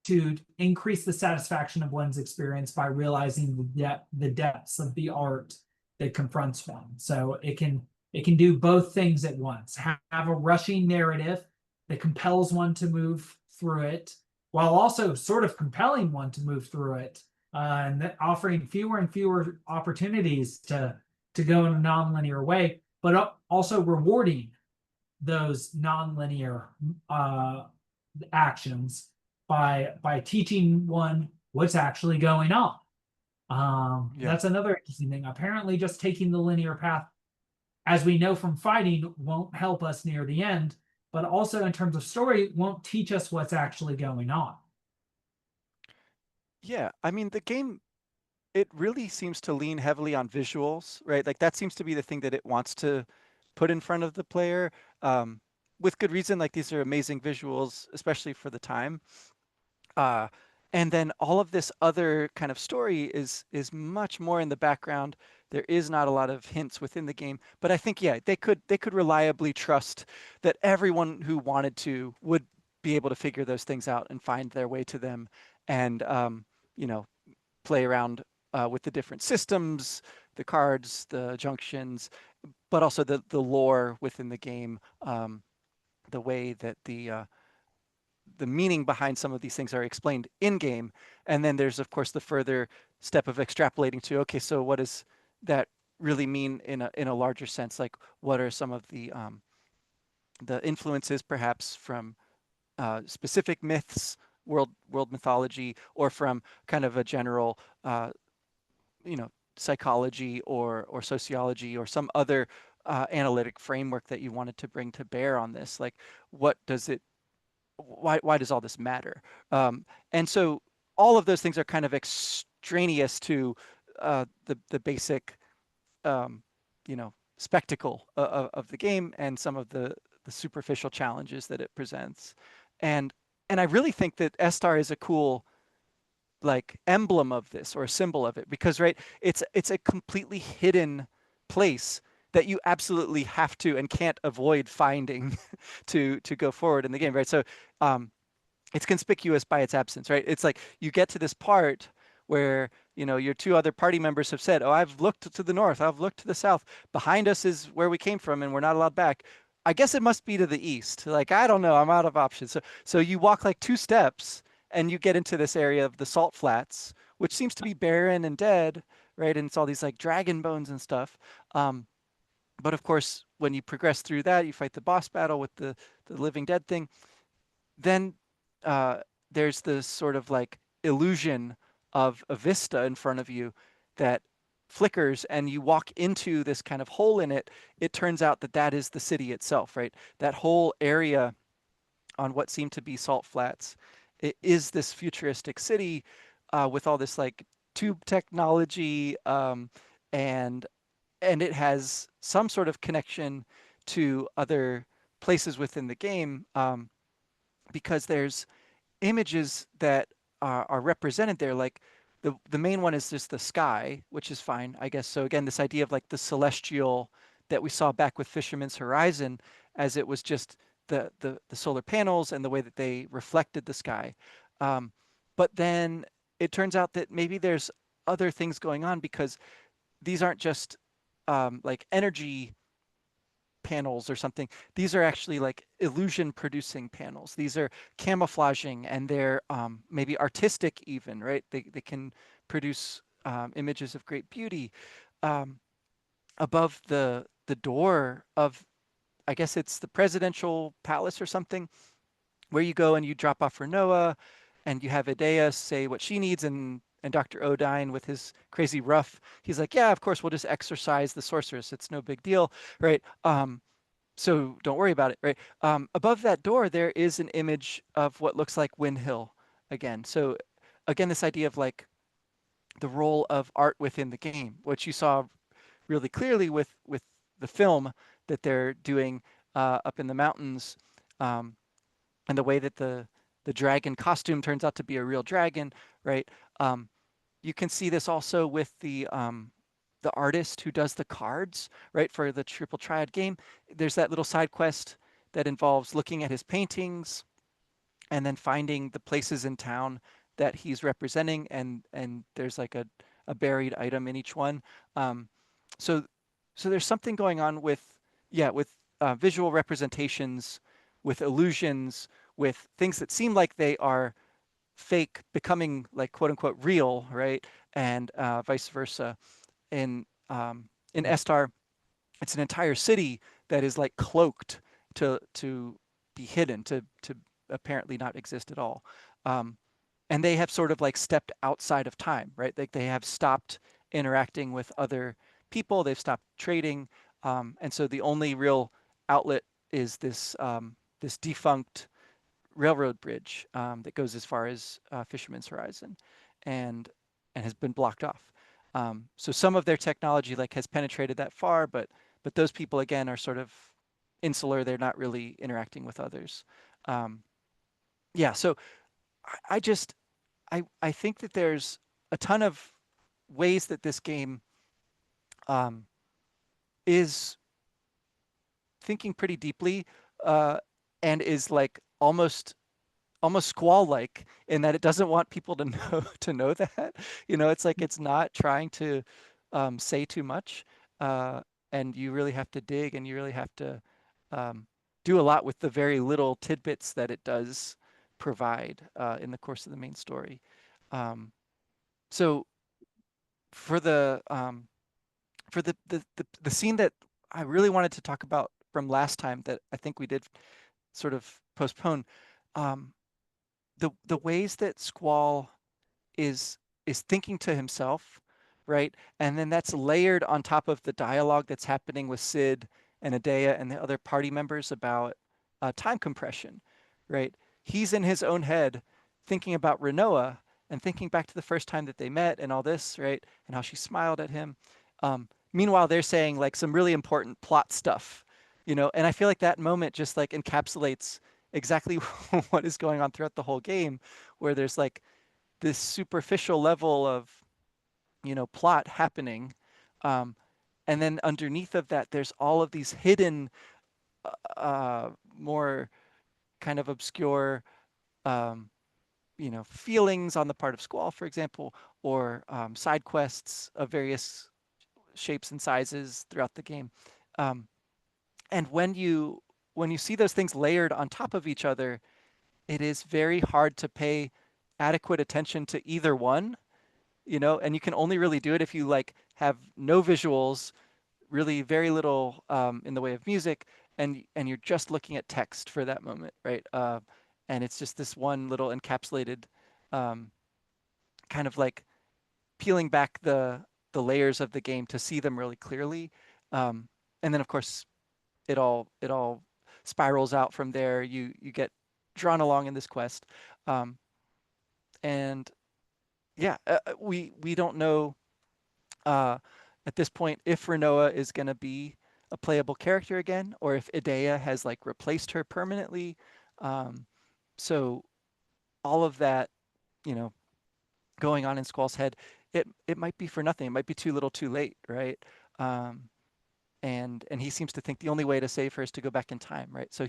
to increase the satisfaction of one's experience by realizing the depths of the art that confronts one. So it can do both things at once. Have a rushing narrative that compels one to move through it, while also sort of compelling one to move through it, and offering fewer and fewer opportunities to go in a nonlinear way, but also rewarding those nonlinear uh, actions by teaching one what's actually going on. Yeah. That's another interesting thing. Apparently, just taking the linear path, as we know from fighting, won't help us near the end, but also in terms of story, won't teach us what's actually going on. Yeah. I mean, the game, it really seems to lean heavily on visuals, right? Like that seems to be the thing that it wants to put in front of the player, um, with good reason. Like these are amazing visuals, especially for the time. Uh, and then all of this other kind of story is much more in the background. There is not a lot of hints within the game, but I think yeah, they could reliably trust that everyone who wanted to would be able to figure those things out and find their way to them, and you know, play around with the different systems, the cards, the junctions, but also the lore within the game, the way that the meaning behind some of these things are explained in game. And then there's of course the further step of extrapolating to, okay, so what does that really mean in a larger sense? Like what are some of the influences perhaps from specific myths, world mythology, or from kind of a general you know, psychology or sociology or some other analytic framework that you wanted to bring to bear on this? Like what does it, why does all this matter? And so all of those things are kind of extraneous to the basic um, you know, spectacle of the game and some of the superficial challenges that it presents. And and I really think that Esthar is a cool like emblem of this or a symbol of it, because right, it's a completely hidden place that you absolutely have to and can't avoid finding to go forward in the game, right? So um, it's conspicuous by its absence, right? It's like you get to this part where, you know, your two other party members have said, "Oh, I've looked to the north, I've looked to the south. Behind us is where we came from, and we're not allowed back. I guess it must be to the east." Like, I don't know, I'm out of options. So you walk like two steps, and you get into this area of the salt flats, which seems to be barren and dead, right? And it's all these like dragon bones and stuff. Um, but of course, when you progress through that, you fight the boss battle with the living dead thing, then uh, there's this sort of like illusion of a vista in front of you that flickers, and you walk into this kind of hole in it. It turns out that that is the city itself, right? That whole area on what seem to be salt flats. It is this futuristic city with all this like tube technology, and and it has some sort of connection to other places within the game, because there's images that are represented there. Like the main one is just the sky, which is fine, I guess. So again, this idea of like the celestial that we saw back with Fisherman's Horizon, as it was just the solar panels and the way that they reflected the sky. Um, but then it turns out that maybe there's other things going on, because these aren't just like energy panels or something. These are actually like illusion producing panels. These are camouflaging, and they're maybe artistic even, right? They can produce images of great beauty. Um, Above the door of, I guess it's the presidential palace or something, where you go and you drop off Rinoa, and you have Aeneas say what she needs, and Dr. Odine with his crazy rough, he's like, yeah, of course we'll just exorcise the sorceress. It's no big deal, right? So don't worry about it, right? Above that door, there is an image of what looks like Windhill again. So again, this idea of like the role of art within the game, which you saw really clearly with the film that they're doing up in the mountains, um, and the way that the dragon costume turns out to be a real dragon, right? Um, you can see this also with the artist who does the cards, right, for the Triple Triad game. There's that little side quest that involves looking at his paintings and then finding the places in town that he's representing, and there's like a buried item in each one. Um, so so there's something going on with, yeah, with visual representations, with illusions, with things that seem like they are fake becoming like quote unquote real, right? And vice versa. In in Esthar, it's an entire city that is like cloaked to be hidden, to apparently not exist at all. Um, and they have sort of like stepped outside of time, right? Like they have stopped interacting with other people. They've stopped trading, and so the only real outlet is this defunct railroad bridge that goes as far as Fisherman's Horizon, and and has been blocked off. So some of their technology like has penetrated that far, but those people again are sort of insular. They're not really interacting with others. Um, yeah, so I just I think that there's a ton of ways that this game um, is thinking pretty deeply, uh, and is like almost Squall like, in that it doesn't want people to know to know that. It's like it's not trying to say too much, uh, and you really have to dig, and you really have to um, do a lot with the very little tidbits that it does provide in the course of the main story. Um, so for the scene that I really wanted to talk about from last time, that I think we did sort of postpone, um, the ways that Squall is is thinking to himself, right? And then that's layered on top of the dialogue that's happening with Sid and Adea and the other party members about time compression, right? He's in his own head thinking about Rinoa and thinking back to the first time that they met and all this, right? And how she smiled at him. Meanwhile, they're saying like some really important plot stuff, and I feel like that moment just like encapsulates exactly what is going on throughout the whole game, where there's like this superficial level of plot happening, um, and then underneath of that there's all of these hidden more kind of obscure um, feelings on the part of Squall, for example, or side quests of various shapes and sizes throughout the game. um, and when you see those things layered on top of each other, it is very hard to pay adequate attention to either one, and you can only really do it if you like have no visuals, really very little in the way of music, and you're just looking at text for that moment, right? And it's just this one little encapsulated um, kind of like peeling back the layers of the game to see them really clearly. And then of course it all spirals out from there. You get drawn along in this quest. And yeah, we don't know at this point if Rinoa is going to be a playable character again, or if Idea has like replaced her permanently. So all of that, you know, going on in Squall's head, it might be for nothing. It might be too little, too late, right? Um, and he seems to think the only way to save her is to go back in time, right? So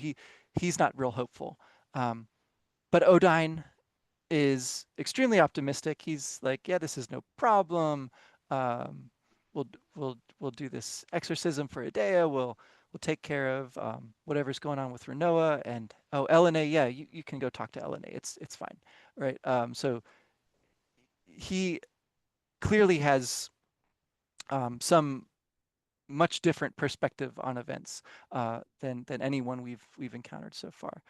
he's not real hopeful. But Odine is extremely optimistic. He's like, yeah, this is no problem. Um, we'll do this exorcism for Idea. We'll take care of whatever's going on with Rinoa and Elena. Yeah, you can go talk to Elena. It's fine, right? So he clearly has some much different perspective on events than anyone we've encountered so far.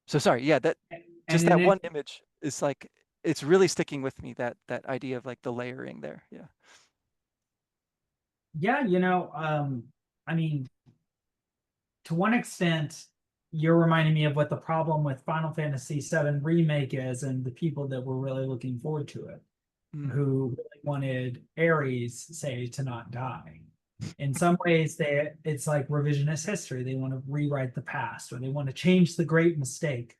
So sorry, yeah, that And just in that one it, image is like it's really sticking with me, that idea of like the layering there. Yeah. yeah, I mean, to one extent, you're reminding me of what the problem with Final Fantasy VII Remake is, and the people that were really looking forward to it, Mm. who really wanted Ares, say, to not die. In some ways, it's like revisionist history. They want to rewrite the past, or they want to change the great mistake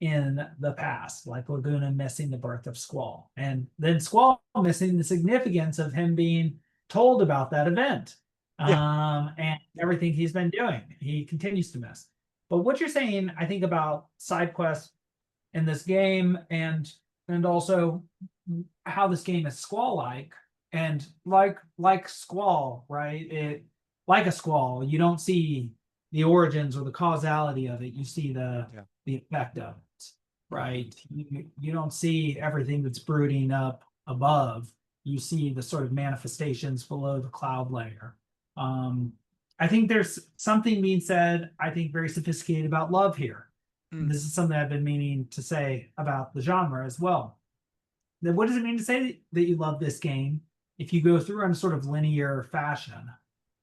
in the past, like Laguna missing the birth of Squall, and then Squall missing the significance of him being told about that event, Yeah. and everything he's been doing. He continues to miss. But what you're saying, I think, about side quests in this game, and also how this game is Squall like, and like Squall, right? It like a Squall, you don't see the origins or the causality of it. You see Yeah. the effect of it, Mhm. right? You don't see everything that's brooding up above. You see the sort of manifestations below the cloud layer. Um, I think there's something being said, I think, very sophisticated about love here. And Mm. this is something I've been meaning to say about the genre as well. Then what does it mean to say that you love this game if you go through in a sort of linear fashion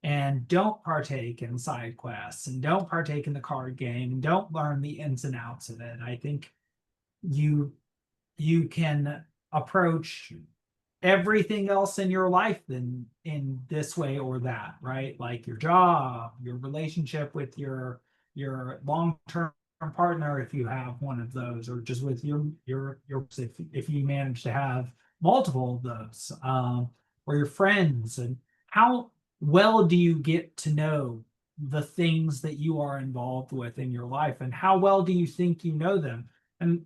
and don't partake in side quests and don't partake in the card game and don't learn the ins and outs of it? I think you you can approach everything else in your life in this way or that, right? Like your job, your relationship with your long-term partner, if you have one of those, or just with your if you manage to have multiple of those, or your friends, and how well do you get to know the things that you are involved with in your life, and how well do you think you know them? And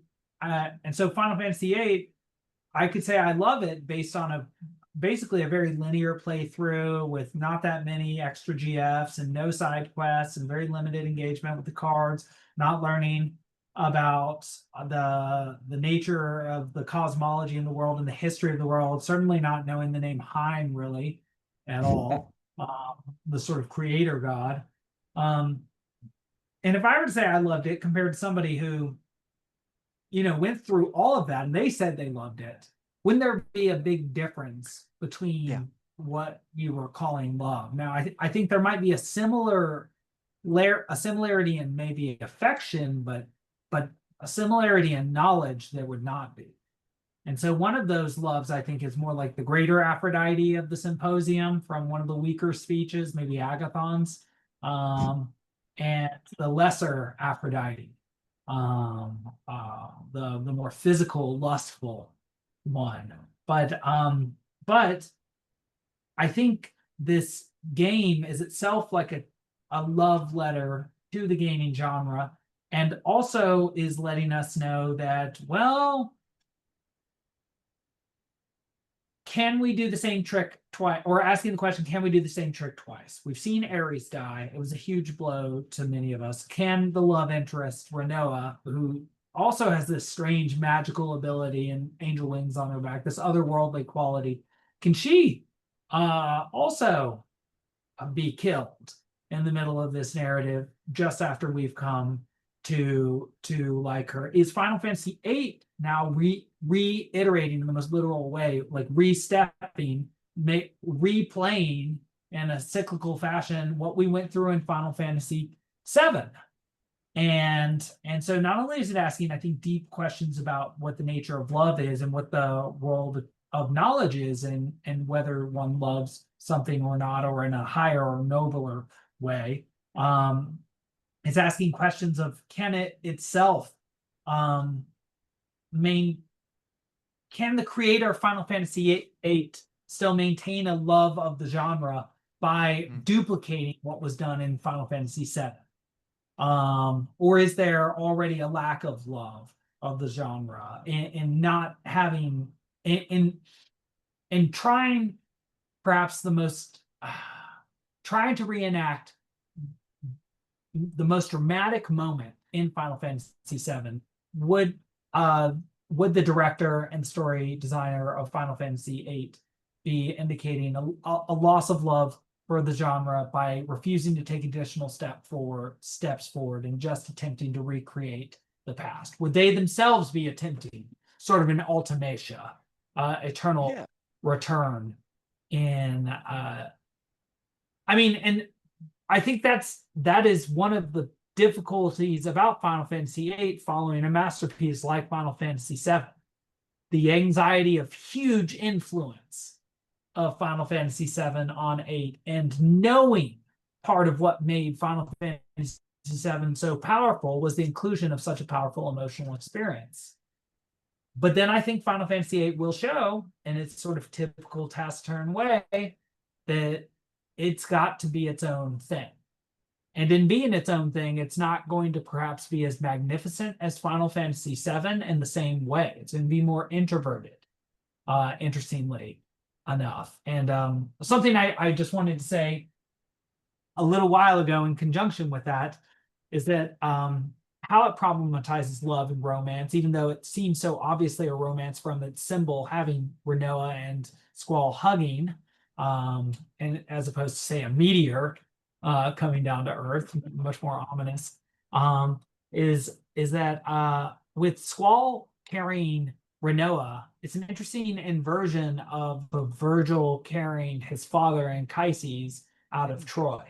so Final Fantasy VIII, I could say I love it based on basically a very linear playthrough with not that many extra GFs and no side quests and very limited engagement with the cards, not learning about the nature of the cosmology in the world and the history of the world, certainly not knowing the name Heim really at all, the sort of creator god. Um, and if I were to say I loved it compared to somebody who went through all of that and they said they loved it, wouldn't there be a big difference Yeah. between what you were calling love? Now, I think there might be a similar layer, a similarity in maybe affection, but a similarity in knowledge there would not be. And so one of those loves, I think, is more like the greater Aphrodite of the symposium from one of the weaker speeches, maybe Agathon's, and the lesser Aphrodite, the more physical, lustful one. But I think this game is itself like a love letter to the gaming genre, and also is letting us know that, well, can we do the same trick twice? Or asking the question, can we do the same trick twice? We've seen Ares die. It was a huge blow to many of us. Can the love interest, Rinoa, who also has this strange magical ability and angel wings on her back, this otherworldly quality, can she also be killed in the middle of this narrative just after we've come to like her? Is Final Fantasy VIII now reiterating in the most literal way, like re-stepping, replaying in a cyclical fashion what we went through in Final Fantasy VII? And so not only is it asking, I think, deep questions about what the nature of love is and what the world of knowledge is, and whether one loves something or not, or in a higher or nobler way. It's asking questions of, can it itself main can the creator of Final Fantasy VIII still maintain a love of the genre by duplicating what was done in Final Fantasy VII? Or is there already a lack of love of the genre, and not having in trying perhaps the most trying to reenact the most dramatic moment in Final Fantasy VII? Would the director and story designer of Final Fantasy VIII be indicating a loss of love for the genre by refusing to take additional steps forward and just attempting to recreate the past? Would they themselves be attempting sort of an ultimatia, eternal return in I mean, and I think that is one of the difficulties about Final Fantasy VIII following a masterpiece like Final Fantasy VII. The anxiety of huge influence of Final Fantasy VII on VIII, and knowing part of what made Final Fantasy VII so powerful was the inclusion of such a powerful emotional experience. But then I think Final Fantasy VIII will show, in its sort of typical taciturn way, that it's got to be its own thing. And in being its own thing, it's not going to perhaps be as magnificent as Final Fantasy VII in the same way. It's going to be more introverted, interestingly enough. And something I just wanted to say a little while ago in conjunction with that is that how it problematizes love and romance, even though it seems so obviously a romance from its symbol having Rinoa and Squall hugging, and as opposed to, say, a meteor coming down to Earth, much more ominous, is that with Squall carrying Rinoa, it's an interesting inversion of Virgil carrying his father Anchises out of Troy.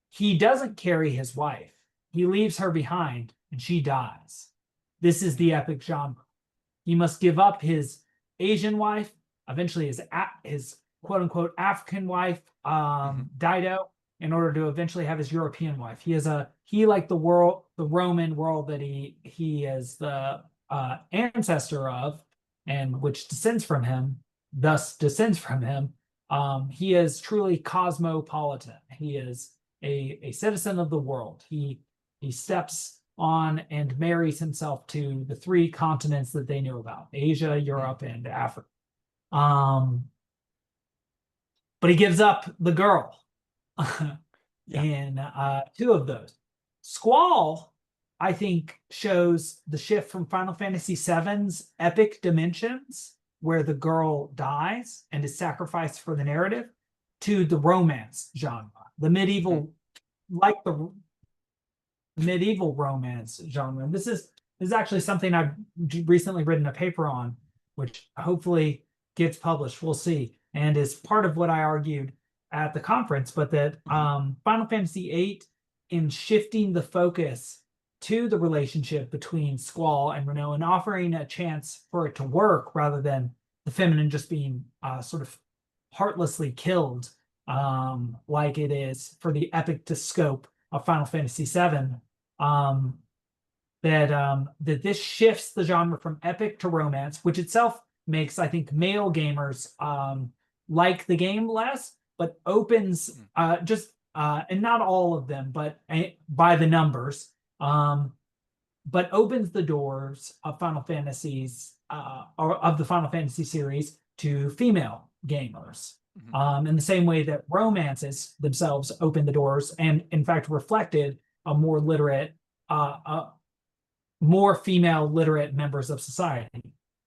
He doesn't carry his wife. He leaves her behind, and she dies. This is the epic genre. He must give up his Asian wife, eventually his quote-unquote African wife, Dido, in order to eventually have his European wife. He like the Roman world that he is the ancestor of, and which descends from him, he is truly cosmopolitan. He is a citizen of the world. He steps on and marries himself to the three continents that they knew about: Asia, Europe, and Africa. But he gives up the girl in two of those. Squall, I think, shows the shift from Final Fantasy VII's epic dimensions, where the girl dies and is sacrificed for the narrative, to the romance genre, the medieval, like the medieval romance genre. And this is actually something I've recently written a paper on, which hopefully gets published. We'll see, and is part of what I argued at the conference. But that Final Fantasy VIII, in shifting the focus to the relationship between Squall and Rinoa and offering a chance for it to work rather than the feminine just being sort of heartlessly killed, like it is for the epic to scope of Final Fantasy VII, that this shifts the genre from epic to romance, which itself makes, I think, male gamers like the game less, but opens and not all of them, but by the numbers, but opens the doors of Final Fantasies or of the Final Fantasy series to female gamers. In the same way that romances themselves open the doors and, in fact, reflected a more literate, more female literate members of society.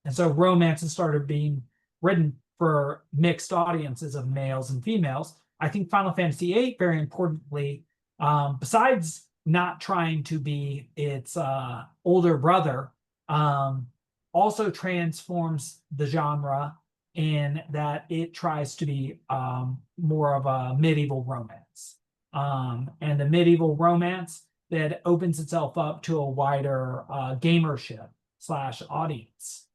And so romances started being written for mixed audiences of males and females. I think Final Fantasy VIII, very importantly, besides not trying to be its older brother, also transforms the genre in that it tries to be more of a medieval romance. And the medieval romance that opens itself up to a wider gamership slash audience.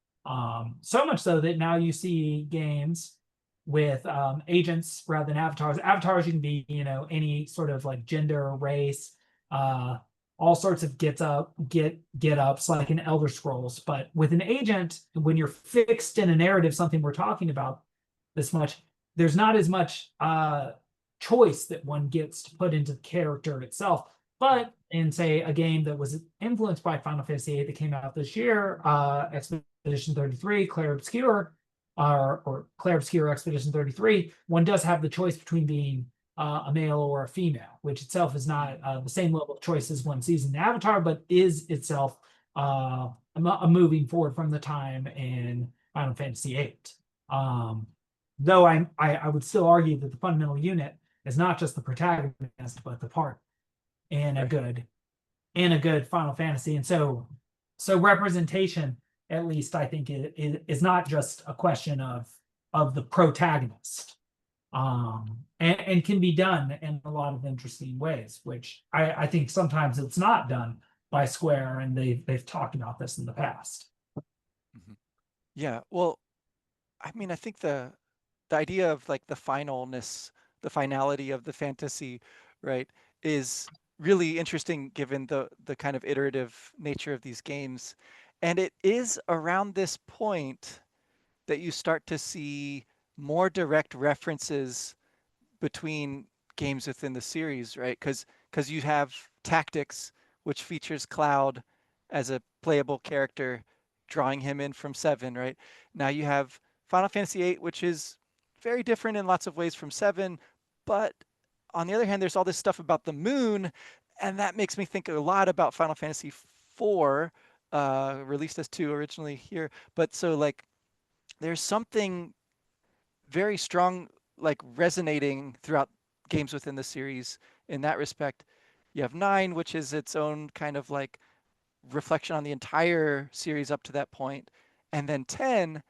So much so that now you see games with agents rather than avatars. Avatars, you can be, any sort of like gender, race, uh, all sorts of get ups like in Elder Scrolls. But with an agent, when you're fixed in a narrative, something we're talking about this much, there's not as much choice that one gets to put into the character itself. But in say a game that was influenced by Final Fantasy VIII that came out this year, Expedition 33, Clair Obscur, or Clair Obscur Expedition 33, one does have the choice between being a male or a female, which itself is not the same level of choice as one sees in Avatar, but is itself a moving forward from the time in Final Fantasy VIII. Though I would still argue that the fundamental unit is not just the protagonist, but the part in a good Final Fantasy. And so representation, at least I think it is not just a question of the protagonist. And can be done in a lot of interesting ways, which I think sometimes it's not done by Square, and they've talked about this in the past. Mhm. Yeah, well, I mean, I think the idea of like the finalness, the finality of the fantasy, right, is really interesting given the kind of iterative nature of these games. And it is around this point that you start to see more direct references between games within the series, right? Because you have Tactics, which features Cloud as a playable character, drawing him in from 7, right? Now you have Final Fantasy VIII, which is very different in lots of ways from 7, but on the other hand, there's all this stuff about the moon, and that makes me think a lot about Final Fantasy IV, released as 2 originally here. But so like, there's something very strong, like resonating throughout games within the series in that respect. You have 9, which is its own kind of like reflection on the entire series up to that point. And then 10,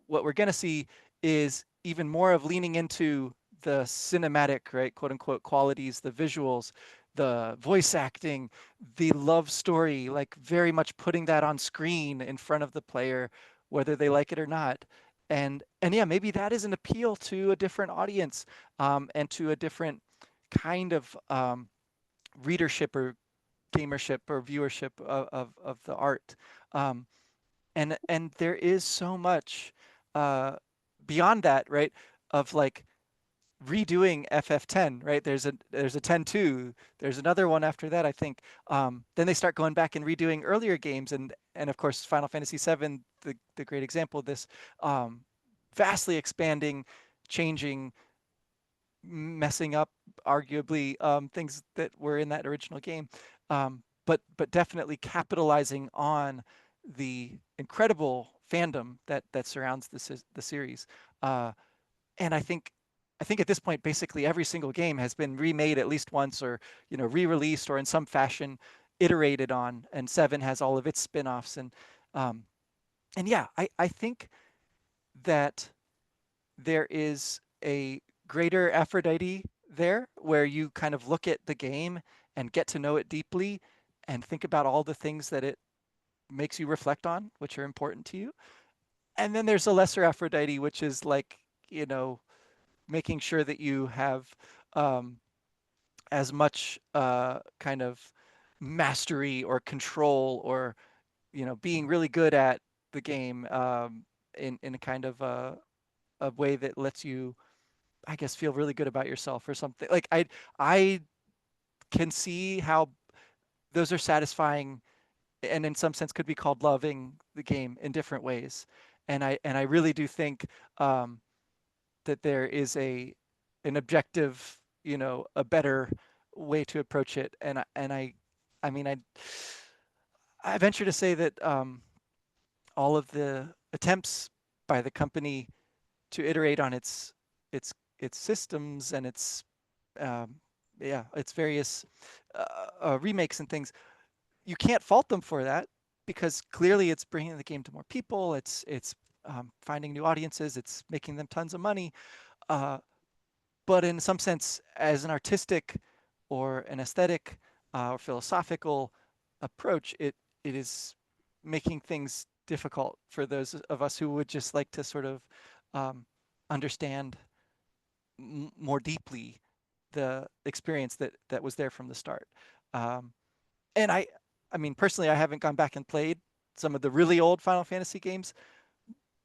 what we're going to see is even more of leaning into the cinematic, right, quote unquote, qualities, the visuals, the voice acting, the love story, like very much putting that on screen in front of the player, whether they like it or not. And yeah, maybe that is an appeal to a different audience, and to a different kind of readership or gamership or viewership of the art. Um, and there is so much beyond that, right? Of like redoing FF10, right? There's a 10-2. There's another one after that, I think. Then they start going back and redoing earlier games, and of course Final Fantasy VII, the great example of this, vastly expanding, changing, messing up arguably things that were in that original game, but definitely capitalizing on the incredible fandom that surrounds the series. And I think at this point, basically every single game has been remade at least once, or re-released, or in some fashion iterated on. And 7 has all of its spin-offs, um, and yeah, I think that there is a greater Aphrodite there, where you kind of look at the game and get to know it deeply and think about all the things that it makes you reflect on, which are important to you. And then there's a lesser Aphrodite, which is like, making sure that you have um, as much kind of mastery or control, or being really good at the game, in a kind of a way that lets you, I guess, feel really good about yourself or something. Like I can see how those are satisfying, and in some sense could be called loving the game in different ways. And I really do think that there is an objective, a better way to approach it. I mean, I venture to say that all of the attempts by the company to iterate on its systems and um, its various remakes and things, you can't fault them for that, because clearly it's bringing the game to more people. It's finding new audiences. It's making them tons of money. Uh, but in some sense, as an artistic or an aesthetic or philosophical approach, it is making things difficult for those of us who would just like to sort of understand more deeply the experience that was there from the start. Um, and I mean, personally, I haven't gone back and played some of the really old Final Fantasy games,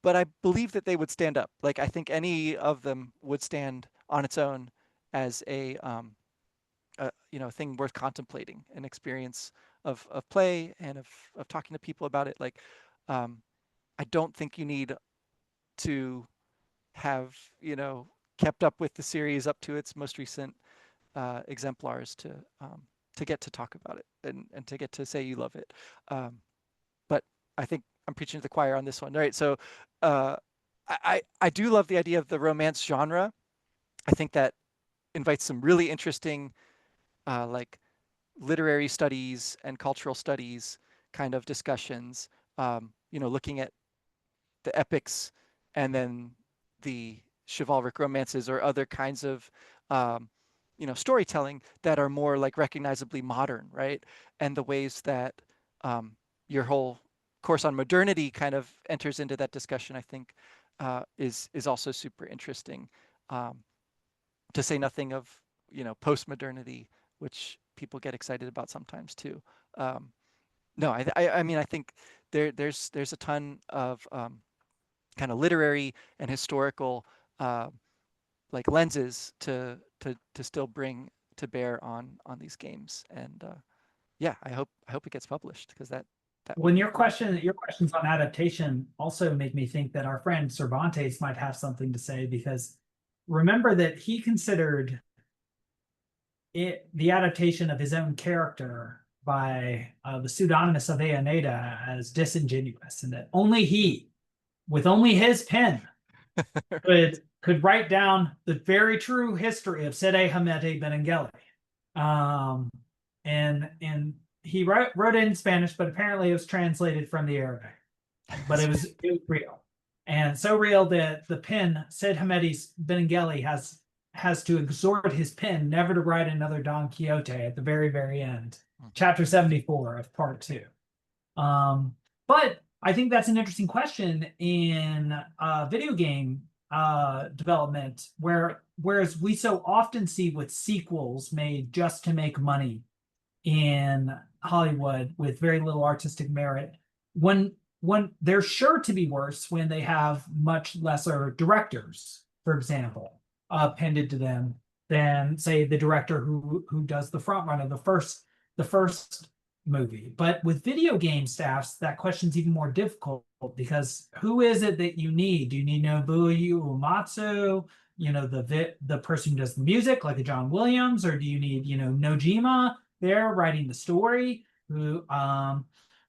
but I believe that they would stand up. Like, I think any of them would stand on its own as a thing worth contemplating, an experience of play and of talking to people about it. Like, um, I don't think you need to have kept up with the series up to its most recent exemplars to get to talk about it and to get to say you love it. But I think I'm preaching to the choir on this one, right? So uh, I do love the idea of the romance genre. I think that invites some really interesting like literary studies and cultural studies kind of discussions. Looking at the epics and then the chivalric romances or other kinds of um, storytelling that are more like recognizably modern, right? And the ways that your whole course on modernity kind of enters into that discussion, I think, is also super interesting. Um, to say nothing of post-modernity, which people get excited about sometimes too. Um, no, I mean I think there's a ton of kind of literary and historical uh, like lenses to still bring to bear on these games. And yeah, I hope it gets published because that would When be cool. your questions on adaptation also make me think that our friend Cervantes might have something to say, because remember that he considered the adaptation of his own character by the pseudonymous of Aeneas as disingenuous, and that only he, with only his pen, could write down the very true history of Sede Hamete Benengeli. Um, and he wrote it in Spanish, but apparently it was translated from the Arabic. But it was real, and so real that the pen Sid Hamedi's Benengeli has to exhort his pen never to write another Don Quixote at the very end, chapter 74 of part 2. But I think that's an interesting question in video game development, whereas we so often see with sequels made just to make money in Hollywood with very little artistic merit, when they're sure to be worse when they have much lesser directors, for example, appended to them than say the director who does the front run of the first movie. But with video game staffs, that question's even more difficult, because who is it that you need? Do you need Nobuo Uematsu, the person who does the music, like a John Williams, or do you need Nojima there writing the story,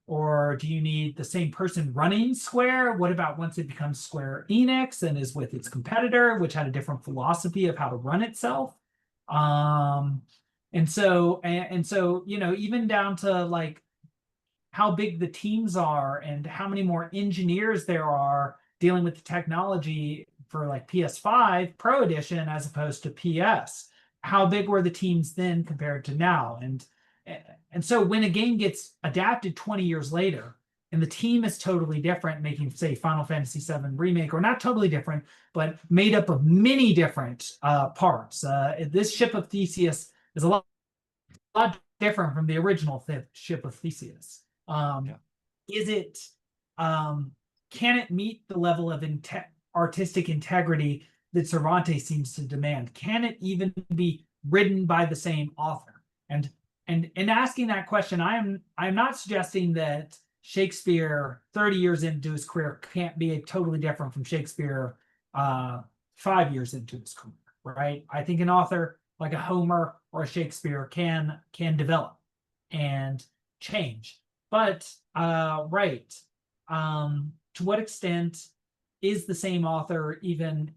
or do you need the same person running Square? What about once it becomes Square Enix and is with its competitor, which had a different philosophy of how to run itself? And so even down to like how big the teams are and how many more engineers there are dealing with the technology for like PS5 Pro Edition as opposed to PS. How big were the teams then compared to now? And so when a game gets adapted 20 years later and the team is totally different, making say Final Fantasy VII Remake, or not totally different, but made up of many different parts. This ship of Theseus is a lot different from the original ship of Theseus. Yeah. Is it can it meet the level of artistic integrity that Cervantes seems to demand? Can it even be written by the same author? And in asking that question, I'm not suggesting that Shakespeare 30 years into his career can't be totally different from Shakespeare 5 years into his career, right? I think an author like a Homer or a Shakespeare can develop and change. But right, to what extent is the same author even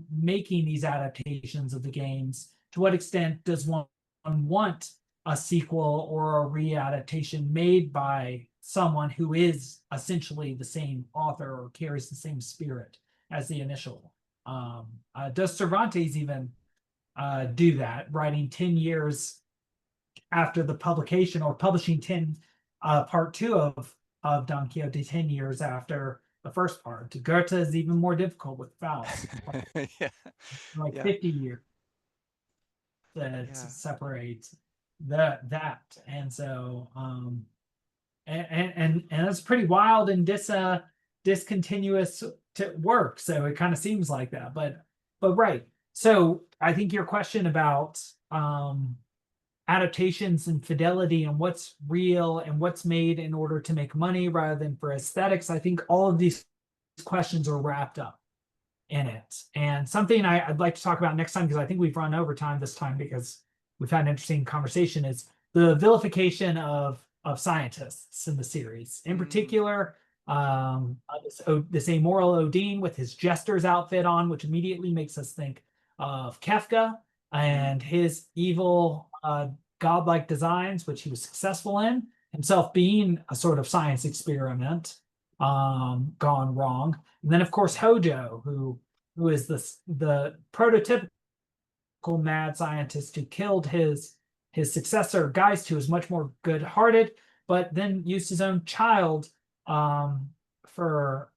making these adaptations of the games? To what extent does one want a sequel or a readaptation made by someone who is essentially the same author or carries the same spirit as the initial? Does Cervantes even do that, writing 10 years after the publication or publishing part 2 of Don Quixote 10 years after the first part. Goethe is even more difficult with Faust, Yeah. like Yeah. 50 years that Yeah. separates that. And so and it's pretty wild and discontinuous to work. So it kind of seems like that. But right. So I think your question about adaptations and fidelity and what's real and what's made in order to make money rather than for aesthetics, I think all of these questions are wrapped up in it. And something I'd like to talk about next time, because I think we've run over time this time because we've had an interesting conversation, is the vilification of scientists in the series. In particular, this amoral Odin with his jester's outfit on, which immediately makes us think of Kefka and his evil godlike designs, which he was successful in, himself being a sort of science experiment gone wrong. And then of course Hojo, who is the prototypical mad scientist who killed his successor Geist, who was much more good-hearted, but then used his own child for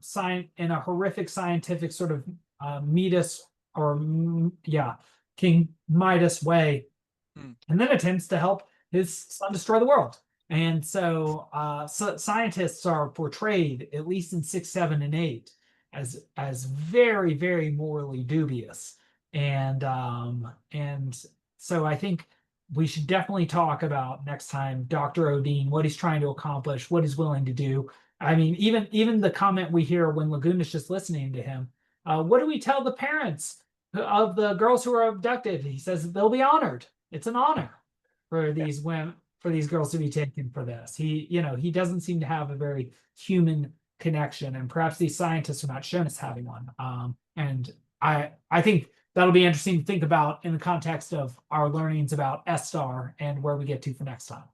science in a horrific scientific sort of Midas or King Midas way, and then attempts to help his son destroy the world. And so, scientists are portrayed, at least in 6, 7, and 8, as very, very morally dubious. And so I think we should definitely talk about next time Dr. Odin, what he's trying to accomplish, what he's willing to do. I mean, even the comment we hear when Laguna's just listening to him, what do we tell the parents of the girls who are abducted? He says they'll be honored. It's an honor for these women, for these girls to be taken for this. He doesn't seem to have a very human connection, and perhaps these scientists are not shown as having one. And I think that'll be interesting to think about in the context of our learnings about Esthar and where we get to for next time.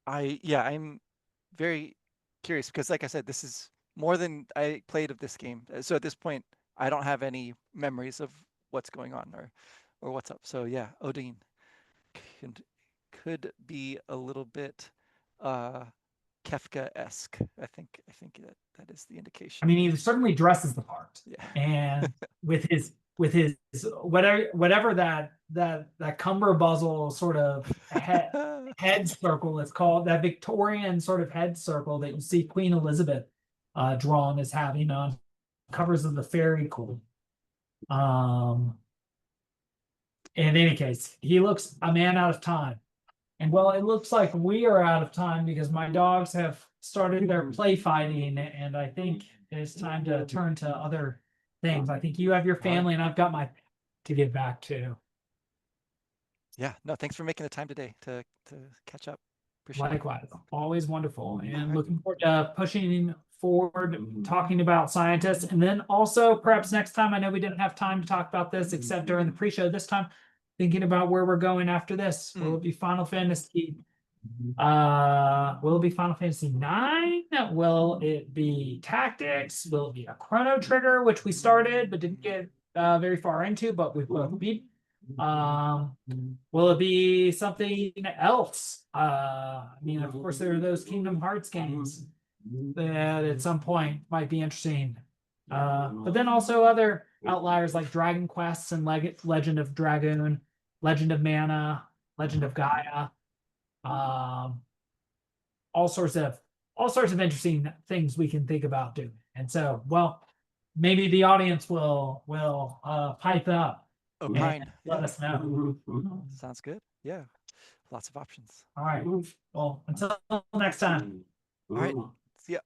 I'm very curious because, like I said, this is more than I played of this game. So at this point, I don't have any memories of what's going on or what's up. So yeah, Odin could be a little bit Kefka-esque. I think that is the indication. I mean, he certainly dresses the part, Yeah. and with his whatever that cumberbuzzle sort of head circle is called, that Victorian sort of head circle that you see Queen Elizabeth drawn as having on covers of the Fairy Queen. In any case, he looks a man out of time. And well, it looks like we are out of time because my dogs have started their play fighting, and I think it's time to turn to other things. I think you have your family, and I've got my to get back to. Yeah, no, thanks for making the time today to catch up. Appreciate it. Likewise, always wonderful, and looking forward to pushing forward, talking about scientists, and then also perhaps next time. I know we didn't have time to talk about this except during the pre-show this time. Thinking about where we're going after this. Will it be Final Fantasy? Will it be Final Fantasy 9? Will it be Tactics? Will it be a Chrono Trigger, which we started but didn't get very far into, but we've both beat? Will it be something else? I mean, of course, there are those Kingdom Hearts games that at some point might be interesting. But then also other outliers like Dragon Quests and Legend of Dragoon, Legend of Mana, Legend of Gaia. All sorts of interesting things we can think about doing. And so, well, maybe the audience will pipe up. Opine. Let us know. Sounds good. Yeah. Lots of options. All right. Well, until next time. All right. See ya.